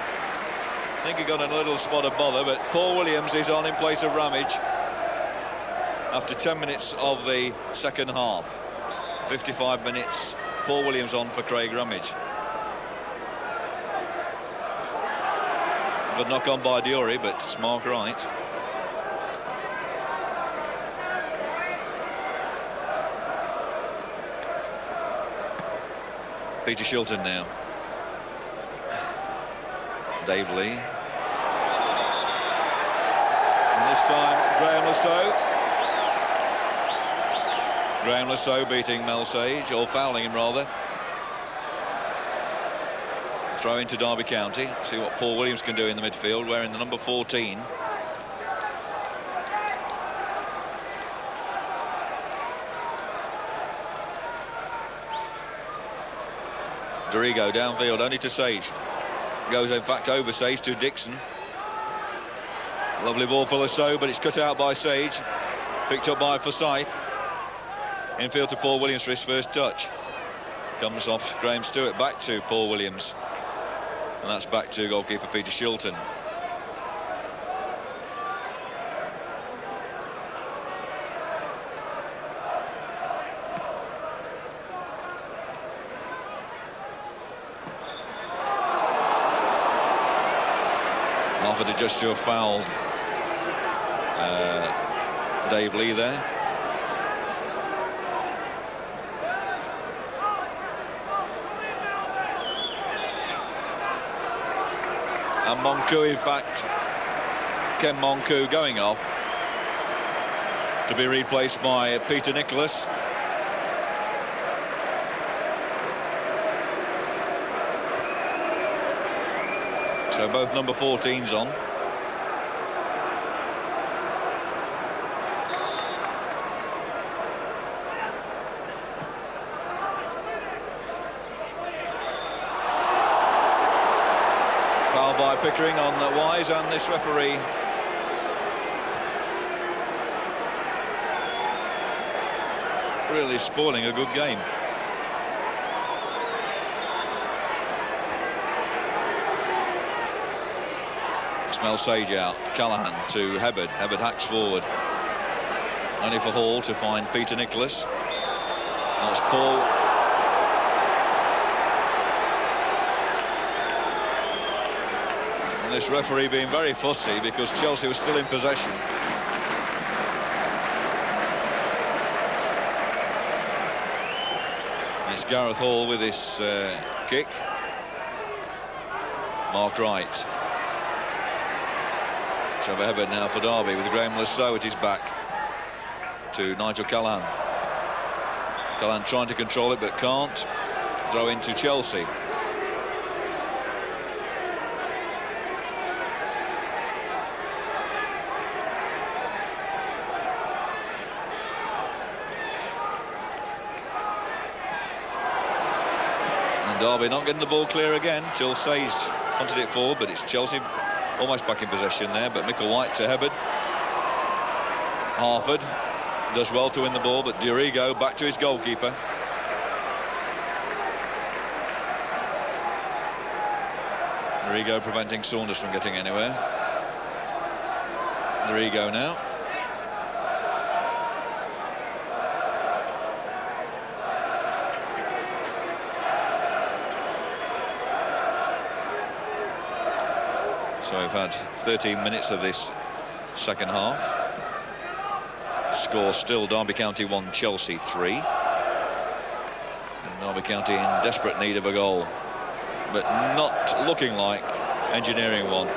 I think he got in a little spot of bother, but Paul Williams is on in place of Rummage. after 10 minutes of the second half. 55 minutes, Paul Williams on for Craig Ramage. Good knock on by Dury, but it's Mark Wright. Peter Shilton now. Dave Lee. And this time, Graham Lasso. Graham Lasso beating Mel Sage, or fouling him rather. Throw into Derby County. See what Paul Williams can do in the midfield, wearing the number 14. Dorigo downfield, only to Sage. Goes in fact over Sage to Dixon. Lovely ball for Lasso, but it's cut out by Sage. Picked up by Forsyth. Infield to Paul Williams for his first touch. Comes off Graham Stewart, back to Paul Williams. And that's back to goalkeeper Peter Shilton. Offered to just to have fouled Dave Lee there. And Monku, in fact, Ken Monku going off to be replaced by Peter Nicholas. So both number 14s on. Foul by Pickering on Wise, and this referee really spoiling a good game. Mel Sage out. Callaghan to Hebbard. Hebbard hacks forward. Only for Hall to find Peter Nicholas. That's Paul. And this referee being very fussy because Chelsea was still in possession. And it's Gareth Hall with his kick. Mark Wright. Trevor Hebbard now for Derby with Graham Lasso at his back to Nigel Callaghan. Callaghan trying to control it but can't. Throw into Chelsea. And Derby not getting the ball clear again till Sage punted it forward, but it's Chelsea almost back in possession there. But Micklewhite to Hebbard. Harford does well to win the ball, but Dorigo back to his goalkeeper. Dorigo preventing Saunders from getting anywhere. Dorigo now. So we've had 13 minutes of this second half. Score still Derby County 1, Chelsea 3. And Derby County in desperate need of a goal, but not looking like Engineering one.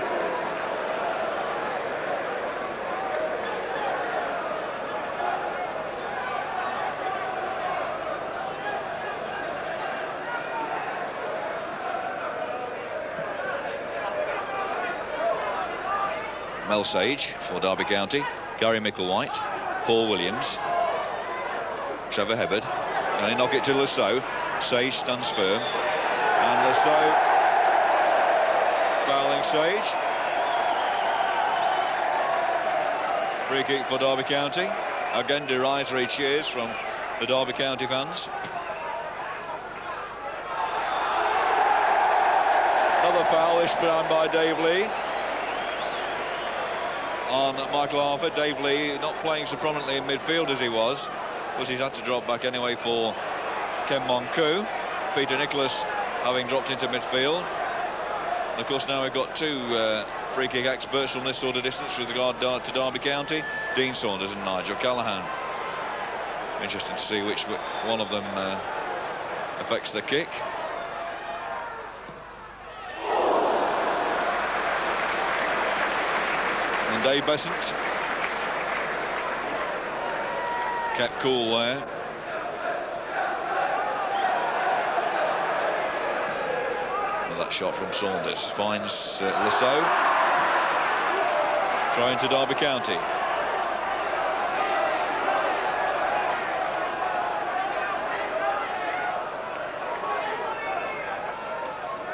Mel Sage for Derby County, Gary Micklewhite, Paul Williams, Trevor Hebbard. Going to knock it to Lasso. Sage stands firm, and Lasso fouling Sage. Free kick for Derby County. Again, derisory cheers from the Derby County fans. Another foul this time by Dave Lee. on Michael Harford. Dave Lee not playing so prominently in midfield as he was, but he's had to drop back anyway for Ken Monku. Peter Nicholas having dropped into midfield. And of course now we've got two free kick experts from this sort of distance with regard to Derby County, Dean Saunders and Nigel Callaghan. Interesting to see which one of them affects the kick. And Dave Besant kept cool there. Well, that shot from Saunders finds Lasso. Throw into Derby County.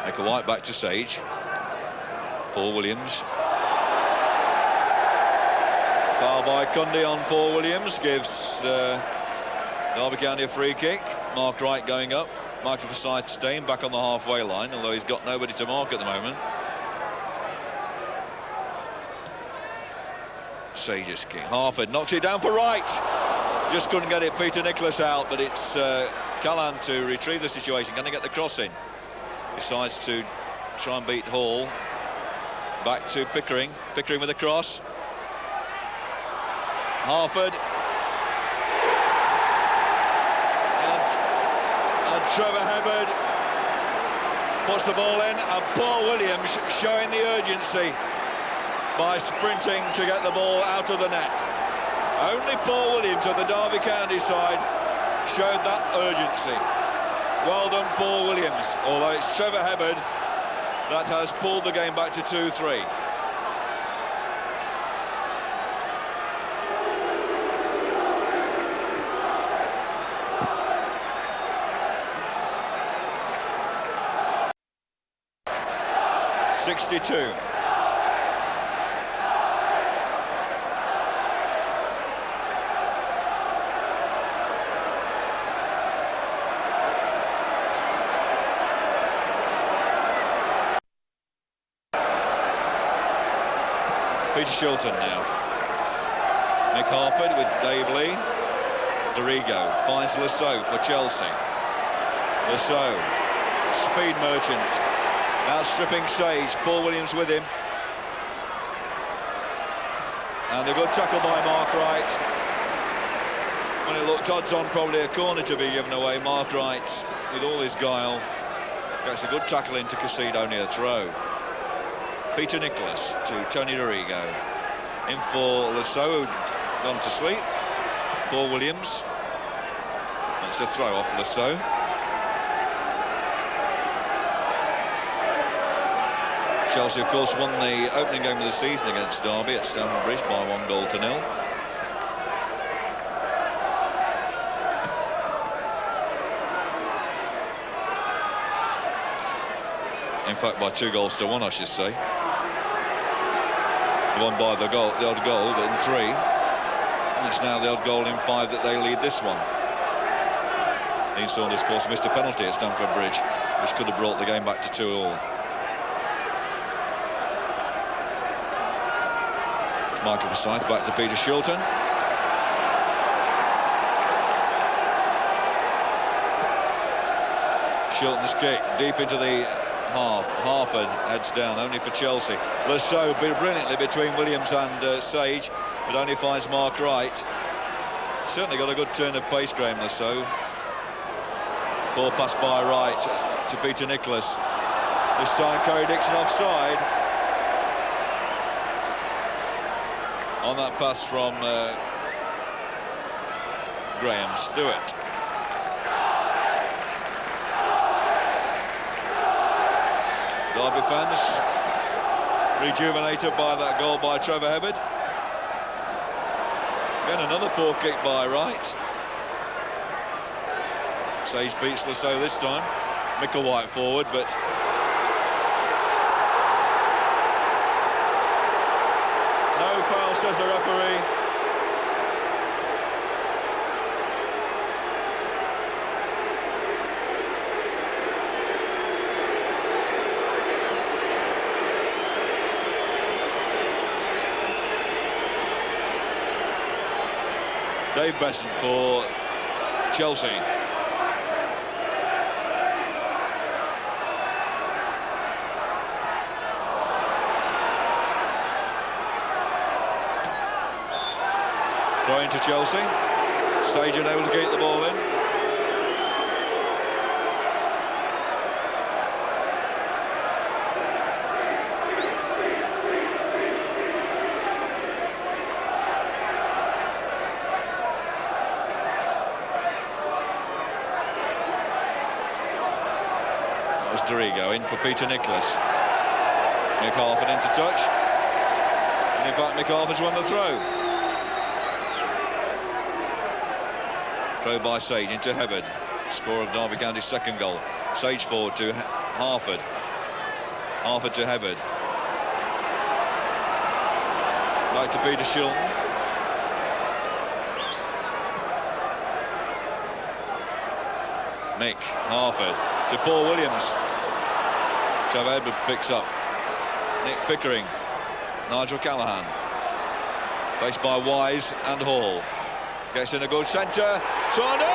Michael White back to Sage. Paul Williams. Foul by Cundy on Paul Williams gives Derby County a free kick. Mark Wright going up. Michael Forsyth staying back on the halfway line, although he's got nobody to mark at the moment. Sage's kick. Harford knocks it down for Wright. Just couldn't get it. Peter Nicholas out, but it's Callan to retrieve the situation. Can he get the cross in? Decides to try and beat Hall. Back to Pickering. Pickering with a cross. Harford. And Trevor Hebbard puts the ball in, and Paul Williams showing the urgency by sprinting to get the ball out of the net. Only Paul Williams of the Derby County side showed that urgency. Well done, Paul Williams, although it's Trevor Hebbard that has pulled the game back to 2-3. .62. Peter Shilton now. Nick Harford with Dave Lee. Dorigo finds Lasso for Chelsea. Lasso, speed merchant, outstripping Sage. Paul Williams with him. And a good tackle by Mark Wright. When it looked odds on probably a corner to be given away, Mark Wright, with all his guile, gets a good tackle in to concede only a throw. Peter Nicholas to Tony Dorigo. In for Lasso, gone to sleep. Paul Williams. That's a throw off Lasso. Chelsea, of course, won the opening game of the season against Derby at Stamford Bridge by 1-0. In fact, by 2-1, I should say. Won by the odd goal, but in 3. And it's now the odd goal in 5 that they lead this one. Dean Saunders, of course, missed a penalty at Stamford Bridge, which could have brought the game back to 2-2. Michael Forsyth back to Peter Shilton. Shilton's kick deep into the half. Harford heads down only for Chelsea. Lasso brilliantly between Williams and Sage, but only finds Mark Wright. Certainly got a good turn of pace, Graham Lasso. Ball passed by Wright to Peter Nicholas. This time Corey Dixon offside. On that pass from Graham Stewart. Derby fans rejuvenated by that goal by Trevor Hebbard. Again, another poor kick by Wright. Sage beats Lasso this time. Michael White forward, but no foul, says the referee. Dave Beasant for Chelsea. Throw into Chelsea. Sage unable to get the ball in. That was Dorigo in for Peter Nicholas. Mick Harford into touch. And in fact, Mick Harford's won the throw. Throw by Sage into Hebbard. Score of Derby County's second goal. Sage forward to Harford. Harford to Hebbard. Back to Peter Shilton. Mick Harford to Paul Williams. Trevor Edward picks up. Nick Pickering. Nigel Callaghan. Faced by Wise and Hall. Gets in a good centre. Saunders!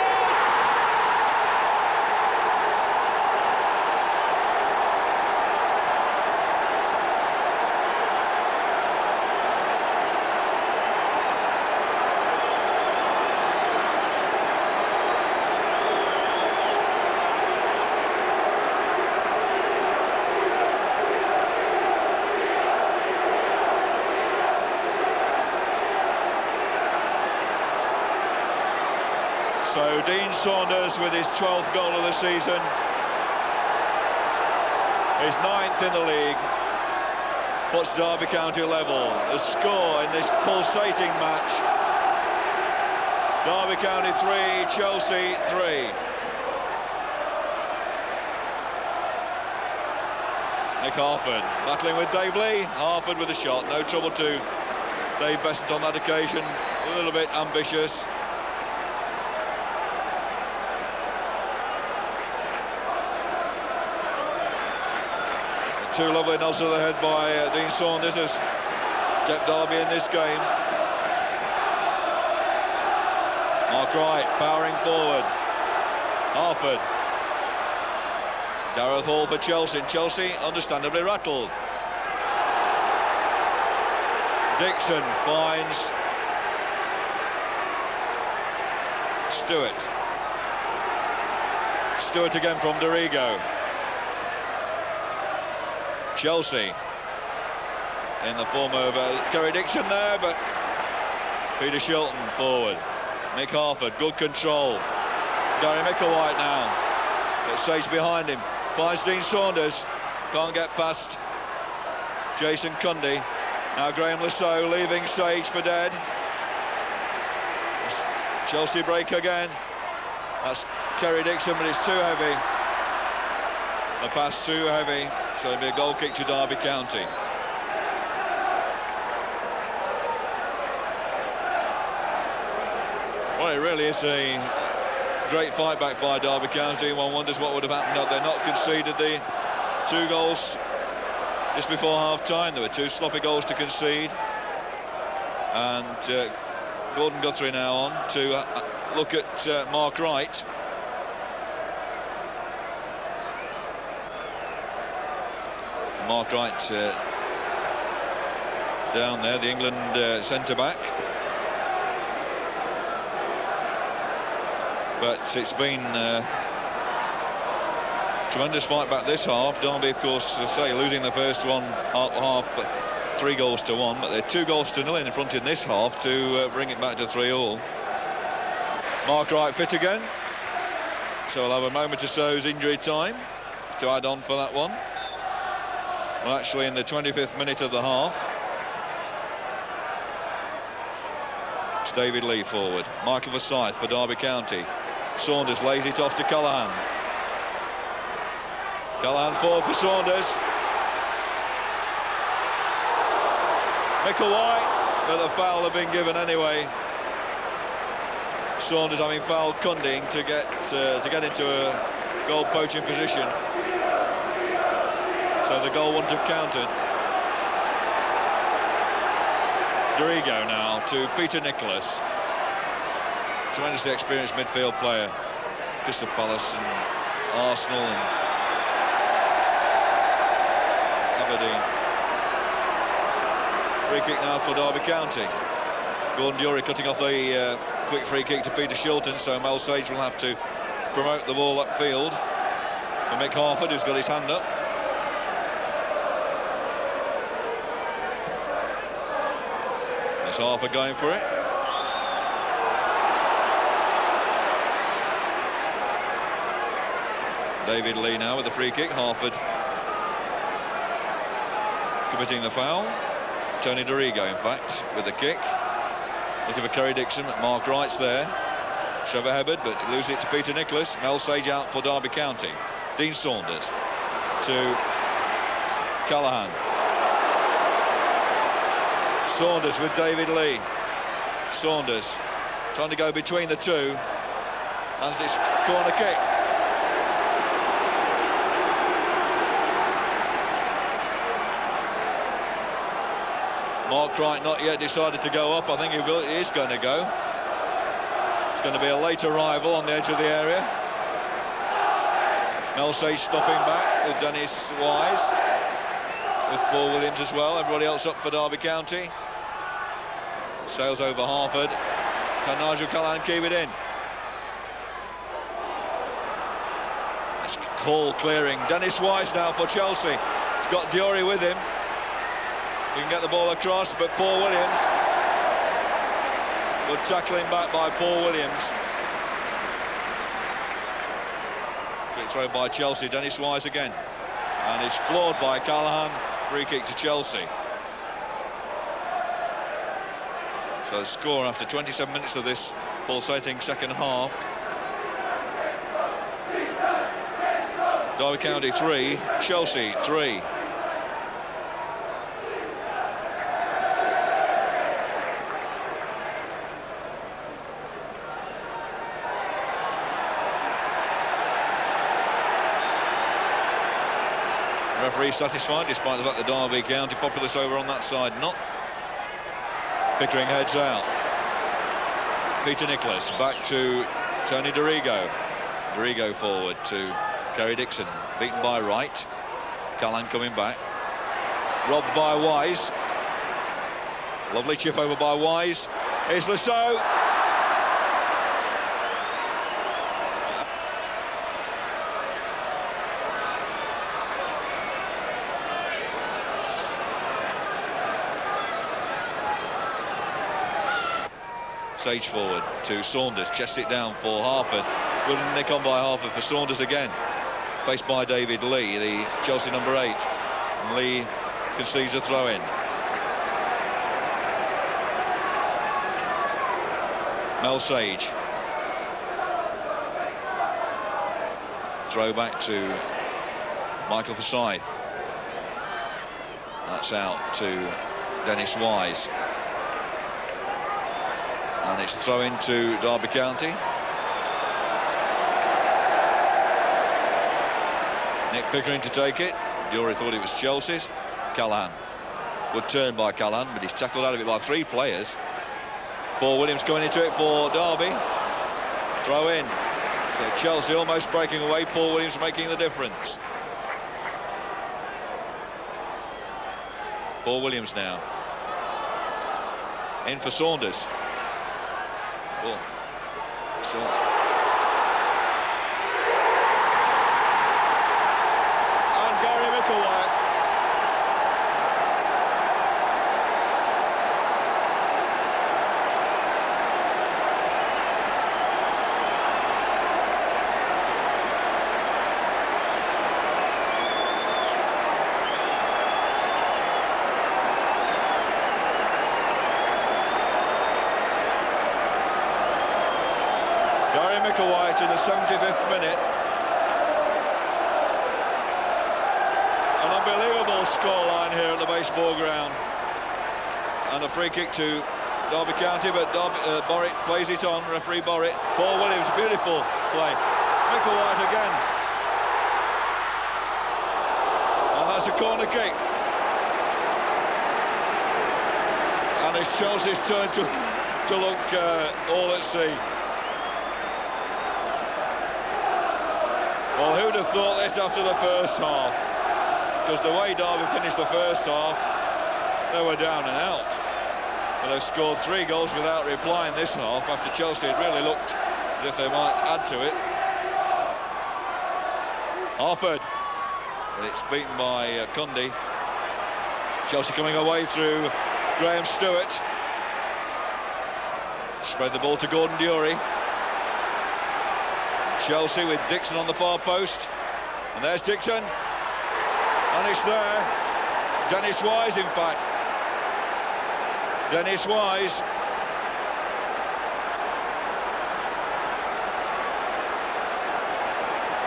So Dean Saunders with his 12th goal of the season, his 9th in the league, puts Derby County level. The score in this pulsating match: Derby County 3, Chelsea 3. Nick Harford battling with Dave Lee. Harford with a shot, no trouble to Dave Beasant on that occasion, a little bit ambitious. Two lovely nods to the head by Dean Saunders has kept Derby in this game. Mark Wright powering forward. Harford. Gareth Hall for Chelsea. Chelsea understandably rattled. Dixon finds Stewart. Stewart again from Dorigo. Chelsea in the form of Kerry Dixon there, but Peter Shilton forward. Mick Harford, good control. Gary Micklewhite now. But Sage behind him. Finds Dean Saunders. Can't get past Jason Cundy. Now Graham Lasso leaving Sage for dead. Chelsea break again. That's Kerry Dixon, but it's too heavy. The pass too heavy. So it'll be a goal kick to Derby County. Well, it really is a great fight back by Derby County. One wonders what would have happened had they not conceded the 2 goals just before half-time. There were 2 sloppy goals to concede. And Gordon Guthrie now on to look at Mark Wright. Mark Wright down there, the England centre-back. But it's been tremendous fight back this half. Derby, of course, as I say, losing the first one half, but 3 goals to 1. But they're 2 goals to 0 in front in this half to bring it back to 3-all. Mark Wright fit again. So we'll have a moment or so's injury time to add on for that one. Well, actually, in the 25th minute of the half, it's David Lee forward. Michael Forsyth for Derby County. Saunders lays it off to Callaghan. Callaghan forward for Saunders. Micklewhite, but the foul had been given anyway. Saunders having fouled Cunding to get into a goal poaching position. So the goal wouldn't have counted. Dorigo now to Peter Nicholas. tremendously experienced midfield player. Crystal Palace and Arsenal and Aberdeen. Free kick now for Derby County. Gordon Durie cutting off the quick free kick to Peter Shilton, so Mel Sage will have to promote the ball upfield for Mick Harford, who's got his hand up. There's Harford going for it. David Lee now with the free kick. Harford committing the foul. Tony Dorigo, in fact, with the kick. Looking for Kerry Dixon. Mark Wright's there. Trevor Hebbard, but loses it to Peter Nicholas. Mel Sage out for Derby County. Dean Saunders to Callaghan. Saunders with David Lee. Saunders trying to go between the two. And it's corner kick. Mark Wright not yet decided to go up. I think he is going to go. It's going to be a late arrival on the edge of the area. Mel Sage stopping back with Dennis Wise, with Paul Williams as well. Everybody else up for Derby County. Sails over Harford. Can Nigel Callaghan keep it in? It's Hall clearing. Dennis Wise now for Chelsea. He's got Durie with him. He can get the ball across, but Paul Williams. Good tackling back by Paul Williams. Quick throw by Chelsea. Dennis Wise again. And it's floored by Callaghan. Free kick to Chelsea. So the score after 27 minutes of this pulsating second half. Derby County 3, Chelsea 3. Referee satisfied, despite the fact the Derby County populace over on that side not. Pickering heads out. Peter Nicholas back to Tony Dorigo. Dorigo forward to Kerry Dixon, beaten by Wright. Callaghan coming back. Robbed by Wise. Lovely chip over by Wise. Here's Lasso. Sage forward to Saunders, chests it down for Harford. Good nick on by Harford for Saunders again. Faced by David Lee, the Chelsea number 8. And Lee concedes a throw in. Mel Sage. Throw back to Michael Forsyth. That's out to Dennis Wise. And it's throw into Derby County. Nick Pickering to take it. Durie thought it was Chelsea's. Callaghan. Good turn by Callaghan, but he's tackled out of it by 3 players. Paul Williams going into it for Derby. Throw in. So Chelsea almost breaking away. Paul Williams making the difference. Paul Williams now. In for Saunders. Oh. So and Gary Micklewhite. Micklewhite in the 75th minute. An unbelievable scoreline here at the baseball ground. And a free kick to Derby County, but Borrett plays it on, referee Borrett. Paul Williams, beautiful play. Micklewhite again. And that's a corner kick. And it's Chelsea's turn to look all at sea. Well, who'd have thought this after the first half? Because the way Derby finished the first half, they were down and out. But they've scored 3 goals without reply in this half after Chelsea had really looked as if they might add to it. Harford, but it's beaten by Cundy. Chelsea coming away through Graham Stewart. Spread the ball to Gordon Durie. Chelsea with Dixon on the far post. And there's Dixon. And it's there. Dennis Wise, in fact. Dennis Wise.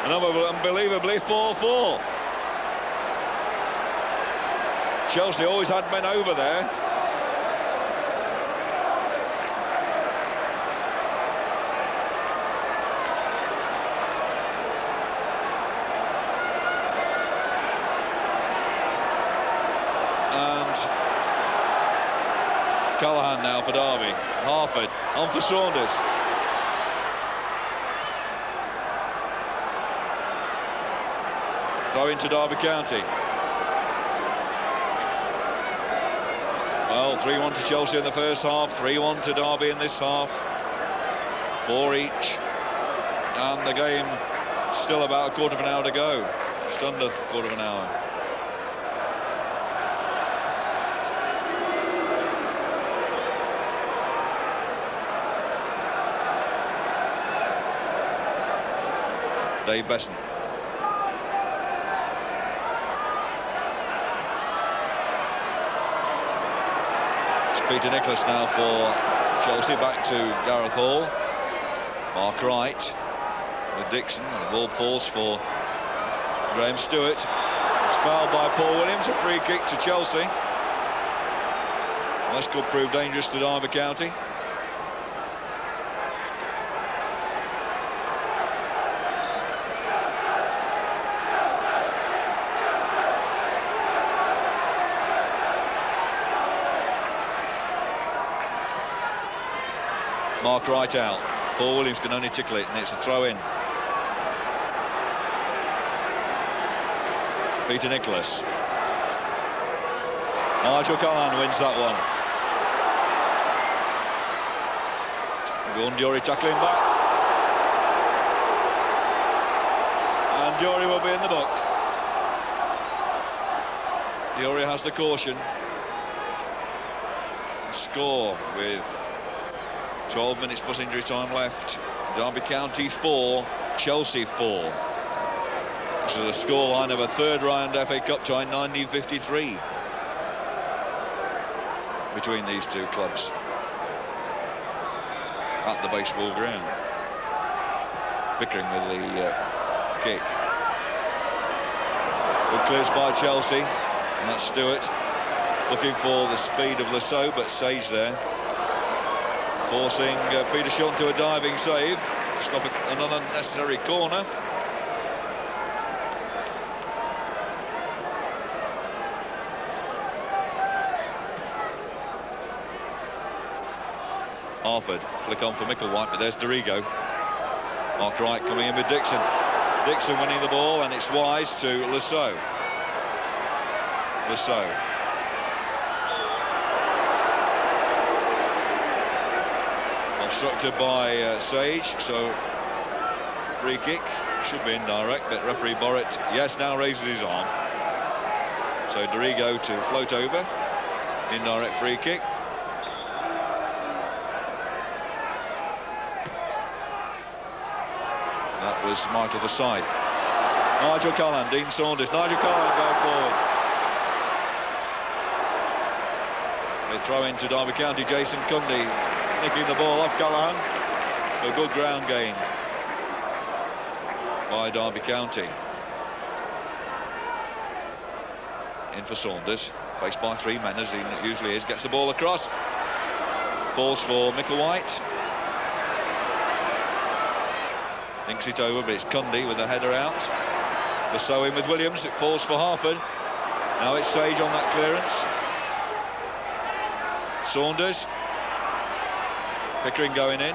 And unbelievably 4-4. Chelsea always had men over there. And Callaghan now for Derby. Harford on for Saunders. Throw into Derby County. Well, 3-1 to Chelsea in the first half, 3-1 to Derby in this half. 4 each. And the game still about a quarter of an hour to go. Just under a quarter of an hour. Dave Besson. Peter Nicholas now for Chelsea, back to Gareth Hall. Mark Wright with Dixon, and the ball falls for Graham Stewart. It's fouled by Paul Williams, a free kick to Chelsea. This could prove dangerous to Derby County. Mark Wright out. Paul Williams can only tickle it, and it's a throw in. Peter Nicholas. Nigel Callaghan wins that one. Gordon Durie tackling back. And Durie will be in the book. Durie has the caution. Score with 12 minutes plus injury time left. Derby County 4, Chelsea 4. This is a scoreline of a third round FA Cup tie, 1953, between these two clubs at the baseball ground. Pickering with the kick. Good clears by Chelsea, and that's Stewart looking for the speed of Lasso, but Sage there forcing Peter Shilton to a diving save to stop an unnecessary corner. Harford, flick on for Micklewhite, but there's Dorigo. Mark Wright coming in with Dixon. Dixon winning the ball, and it's Wise to Lasso. Lasso. Obstructed by Sage, so free kick should be indirect, but referee Borrett, yes, now raises his arm. So Dorigo to float over, indirect free kick. That was Michael Forsyth. Nigel Callaghan, Dean Saunders. Nigel Callaghan going forward. They throw into Derby County. Jason Cundy nicking the ball off Callaghan. A good ground gain by Derby County. In for Saunders, faced by 3 men as he usually is. Gets the ball across. Falls for Micklewhite. Thinks it over, but it's Cundy with the header out. Lasso in with Williams. It falls for Harford. Now it's Sage on that clearance. Saunders. Pickering going in.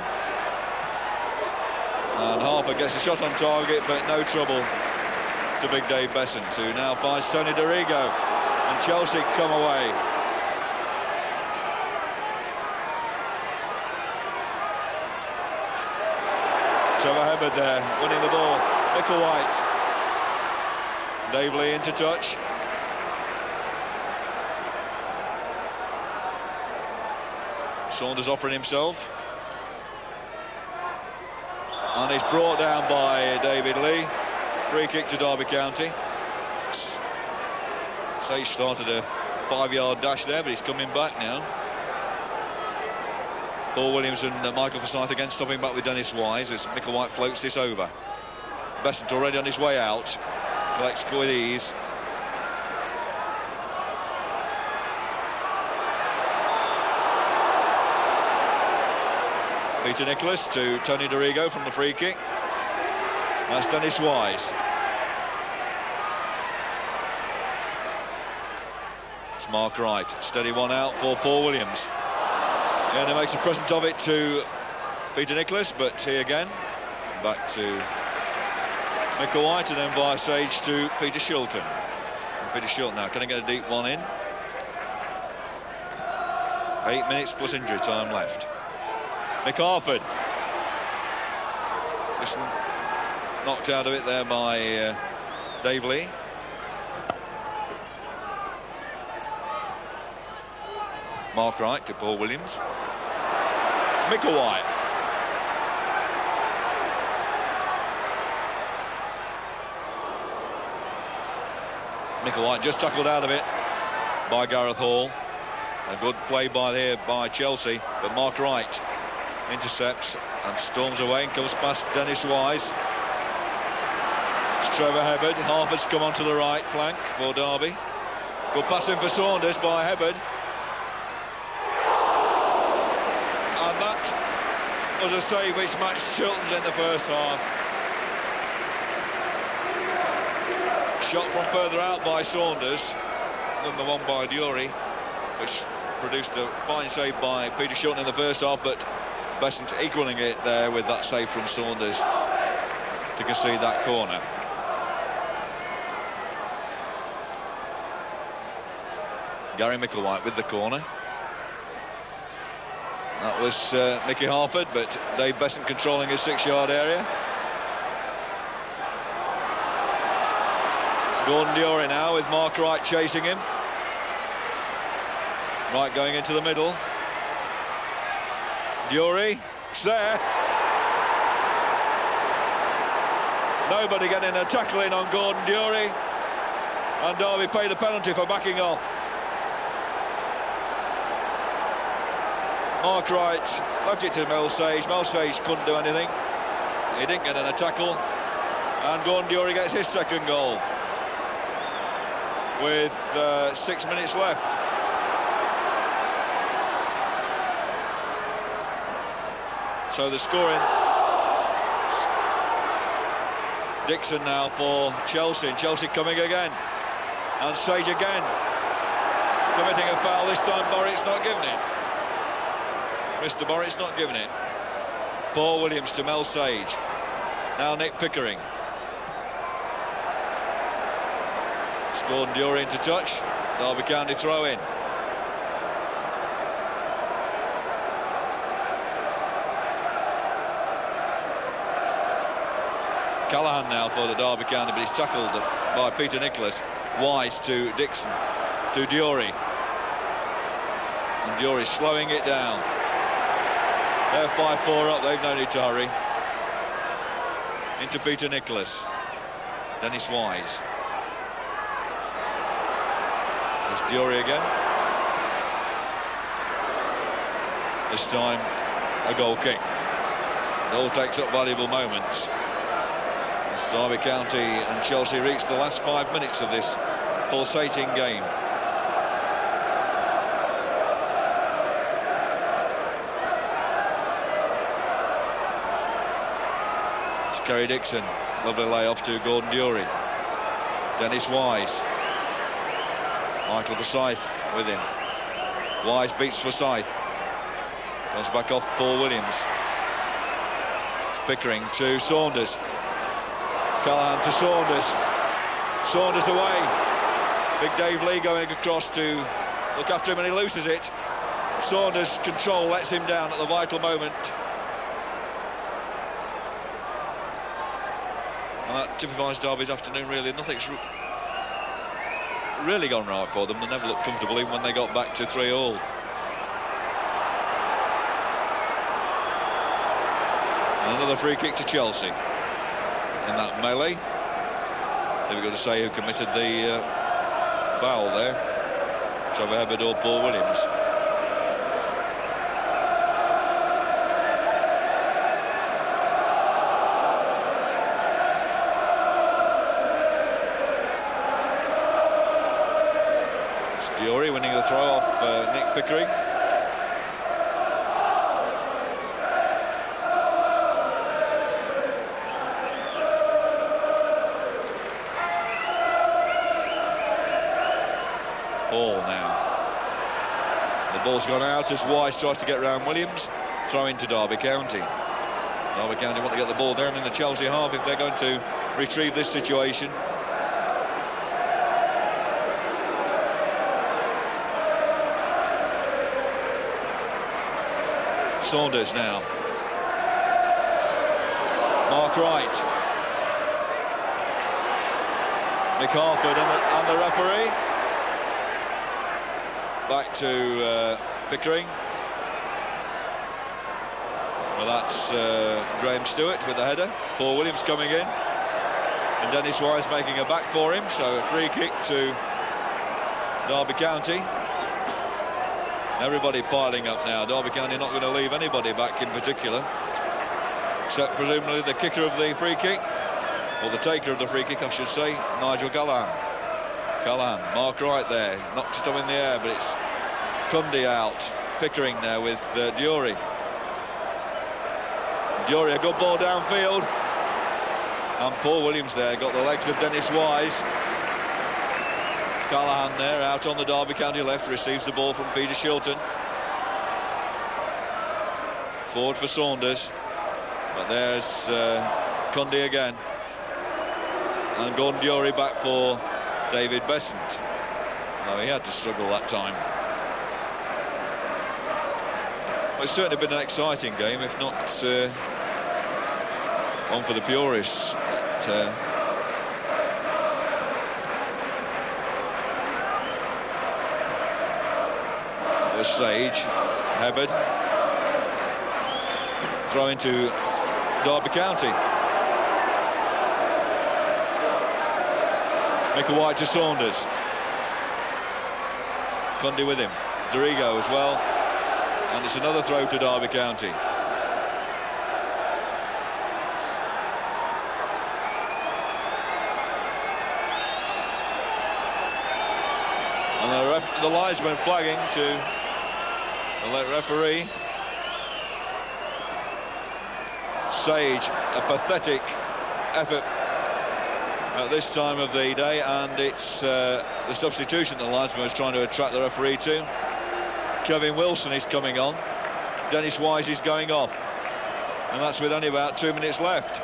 And Harper gets a shot on target, but no trouble to big Dave Beasant, who now finds Tony Dorigo, and Chelsea come away. Trevor Hebbard there, winning the ball. Micklewhite. Dave Lee into touch. Saunders offering himself. And he's brought down by David Lee. Free kick to Derby County. Sage started a 5-yard dash there, but he's coming back now. Paul Williams and Michael Forsyth again stopping back with Dennis Wise as Micklewhite floats this over. Beasant already on his way out. Collects with ease. Peter Nicholas to Tony Dorigo from the free kick. That's Dennis Wise. It's Mark Wright. Steady one out for Paul Williams. And he makes a present of it to Peter Nicholas, but here again, back to Micklewhite, and then via Sage to Peter Shilton. And Peter Shilton now, can he get a deep one in? 8 minutes plus injury time left. Mick Harford. Just knocked out of it there by Dave Lee. Mark Wright to Paul Williams. Micklewhite. Micklewhite just tackled out of it by Gareth Hall. A good play by Chelsea, but Mark Wright intercepts and storms away and comes past Dennis Wise. It's Trevor Hebbard. Harford's come onto the right flank for Derby. Good pass in for Saunders by Hebbard. And that was a save which matched Chilton's in the first half. Shot from further out by Saunders than the one by Dury, which produced a fine save by Peter Shilton in the first half, but Beasant equalling it there with that save from Saunders to concede that corner. Gary Micklewhite with the corner. That was Mickey Harford, but Dave Beasant controlling his 6-yard area. Gordon Dury now with Mark Wright chasing him. Wright going into the middle. Dury, it's there. Nobody getting a tackle in on Gordon Dury, and Derby paid a penalty for backing off. Mark Wright left it to Mel Sage. Mel Sage couldn't do anything. He didn't get in a tackle, and Gordon Dury gets his second goal with 6 minutes left. So the scoring, Dixon now for Chelsea. Chelsea coming again, and Sage again committing a foul. This time Borrett's not giving it. Mr. Borrett's not giving it. Paul Williams to Mel Sage. Now Nick Pickering. It's Gordon Dury into touch. Derby County throw in. Callaghan now for the Derby County, but he's tackled by Peter Nicholas. Wise to Dixon, to Dury. And Dury slowing it down. They're 5-4 up, they've no need to hurry. Into Peter Nicholas. Dennis Wise. There's Dury again. This time a goal kick. It all takes up valuable moments. As Derby County and Chelsea reach the last 5 minutes of this pulsating game. It's Kerry Dixon, lovely lay-off to Gordon Dury. Dennis Wise. Michael Forsyth with him. Wise beats Forsyth. Comes back off Paul Williams. Pickering to Saunders. Callaghan to Saunders. Saunders away. Big Dave Lee going across to look after him, and he loses it. Saunders' control lets him down at the vital moment. And that typifies Derby's afternoon, really. Nothing's really gone right for them. They never looked comfortable even when they got back to 3-all. Another free kick to Chelsea in that melee. Difficult to say who committed the foul there, Trevor Hebbard or Paul Williams. It's Diori winning the throw off Nick Pickering. Ball now. The ball's gone out as Wise tries to get round Williams. Throw into Derby County. Derby County want to get the ball down in the Chelsea half if they're going to retrieve this situation. Saunders now. Mark Wright. Mick Harford and the referee. Back to Pickering. Well, that's Graham Stewart with the header. Paul Williams coming in. And Dennis Wise making a back for him. So a free kick to Derby County. Everybody piling up now. Derby County not going to leave anybody back in particular. Except presumably the kicker of the free kick. Or the taker of the free kick, I should say, Nigel Callaghan. Callaghan, Mark Wright there, knocked it up in the air, but it's Cundy out. Pickering there with Diori. Diori, a good ball downfield. And Paul Williams there, got the legs of Dennis Wise. Callaghan there, out on the Derby County left, receives the ball from Peter Shilton. Forward for Saunders. But there's Cundy again. And Gordon Diori back for David Besant. Oh, he had to struggle that time. Well, it's certainly been an exciting game, if not one for the purists. But, was Sage. Hebbard. Throw into Derby County. Michael White to Saunders. Cundy with him. Dorigo as well. And it's another throw to Derby County. And the linesman flagging to the referee. Sage, a pathetic effort at this time of the day, and it's the substitution the linesman was trying to attract the referee to. Kevin Wilson is coming on. Dennis Wise is going off, and that's with only about 2 minutes left.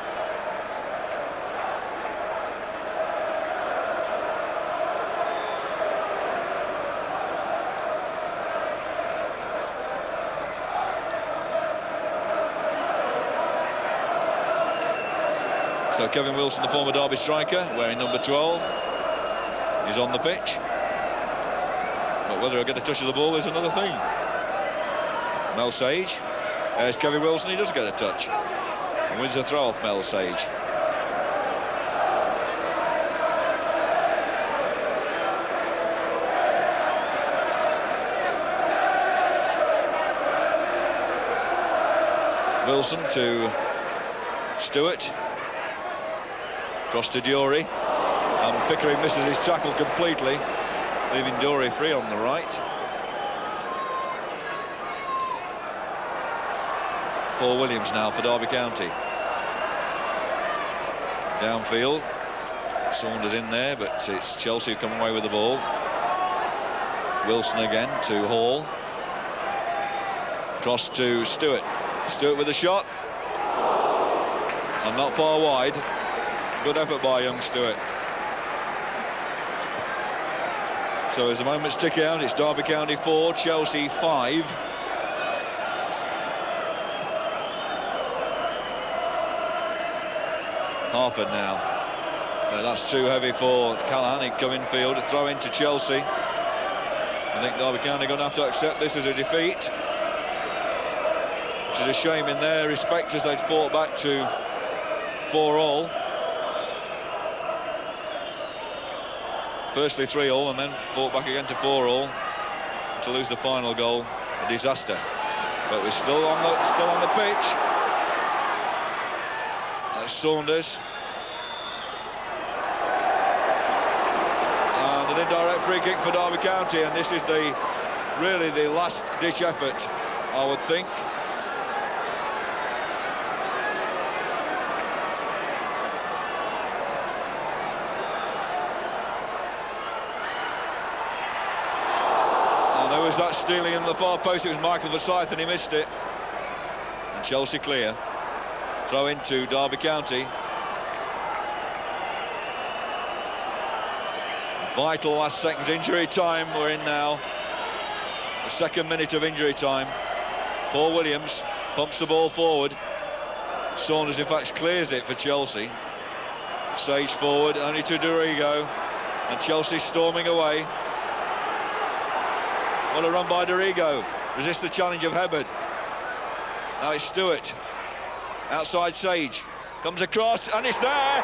So Kevin Wilson, the former Derby striker, wearing number 12, is on the pitch. But whether he'll get a touch of the ball is another thing. Mel Sage. There's Kevin Wilson, he does get a touch. And wins a throw off Mel Sage. Wilson to Stewart. Cross to Diori, and Pickering misses his tackle completely, leaving Diori free on the right. Paul Williams now for Derby County. Downfield, Saunders in there, but it's Chelsea who come away with the ball. Wilson again to Hall. Cross to Stewart. Stewart with a shot. and not far wide. Good effort by young Stewart. So as the moments tick out, it's Derby County 4, Chelsea 5. Harford now. That's too heavy for Callaghan. He'd come infield, a throw into Chelsea. I think Derby County are going to have to accept this as a defeat, which is a shame in their respect, as they'd fought back to 4-all. Firstly 3-all and then fought back again to 4-all. To lose the final goal, a disaster. But we're still on the pitch. That's Saunders. And an indirect free kick for Derby County, and this is really the last ditch effort, I would think. And there was that stealing in the far post. It was Michael Forsyth and he missed it. And Chelsea clear. Throw into Derby County. Vital last seconds, injury time. We're in now. The second minute of injury time. Paul Williams pumps the ball forward. Saunders, in fact, clears it for Chelsea. Sage forward, only to Dorigo. And Chelsea storming away. What a run by Dorigo. Resists the challenge of Hebard. Now it's Stewart. Outside Sage. Comes across, and it's there!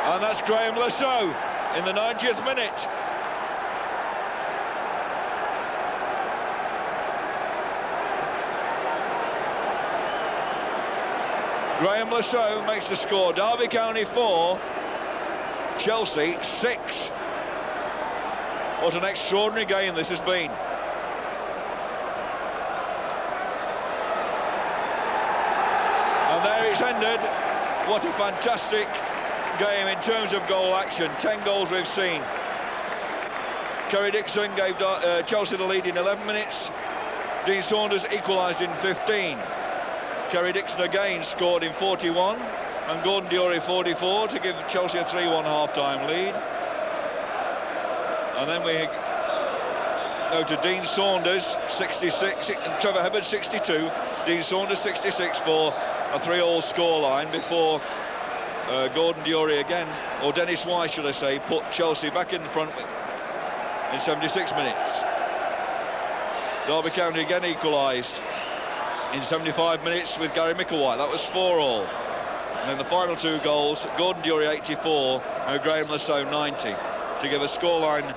And that's Graham Lasso in the 90th minute. Graham Lasso makes the score. Derby County 4, Chelsea 6. What an extraordinary game this has been. And there it's ended. What a fantastic game in terms of goal action. 10 goals we've seen. Kerry Dixon gave Chelsea the lead in 11 minutes. Dean Saunders equalised in 15. Kerry Dixon again scored in 41, and Gordon Durie 44 to give Chelsea a 3-1 half-time lead. And then we go to Dean Saunders 66 and Trevor Hebard 62. Dean Saunders 66 for a 3-all scoreline before Gordon Durie again, or Dennis Wise should I say, put Chelsea back in front in 76 minutes. Derby County again equalised in 75 minutes with Gary Micklewhite. That was 4-all. And then the final 2 goals, Gordon Durie 84 and Graham Lasso 90, to give a scoreline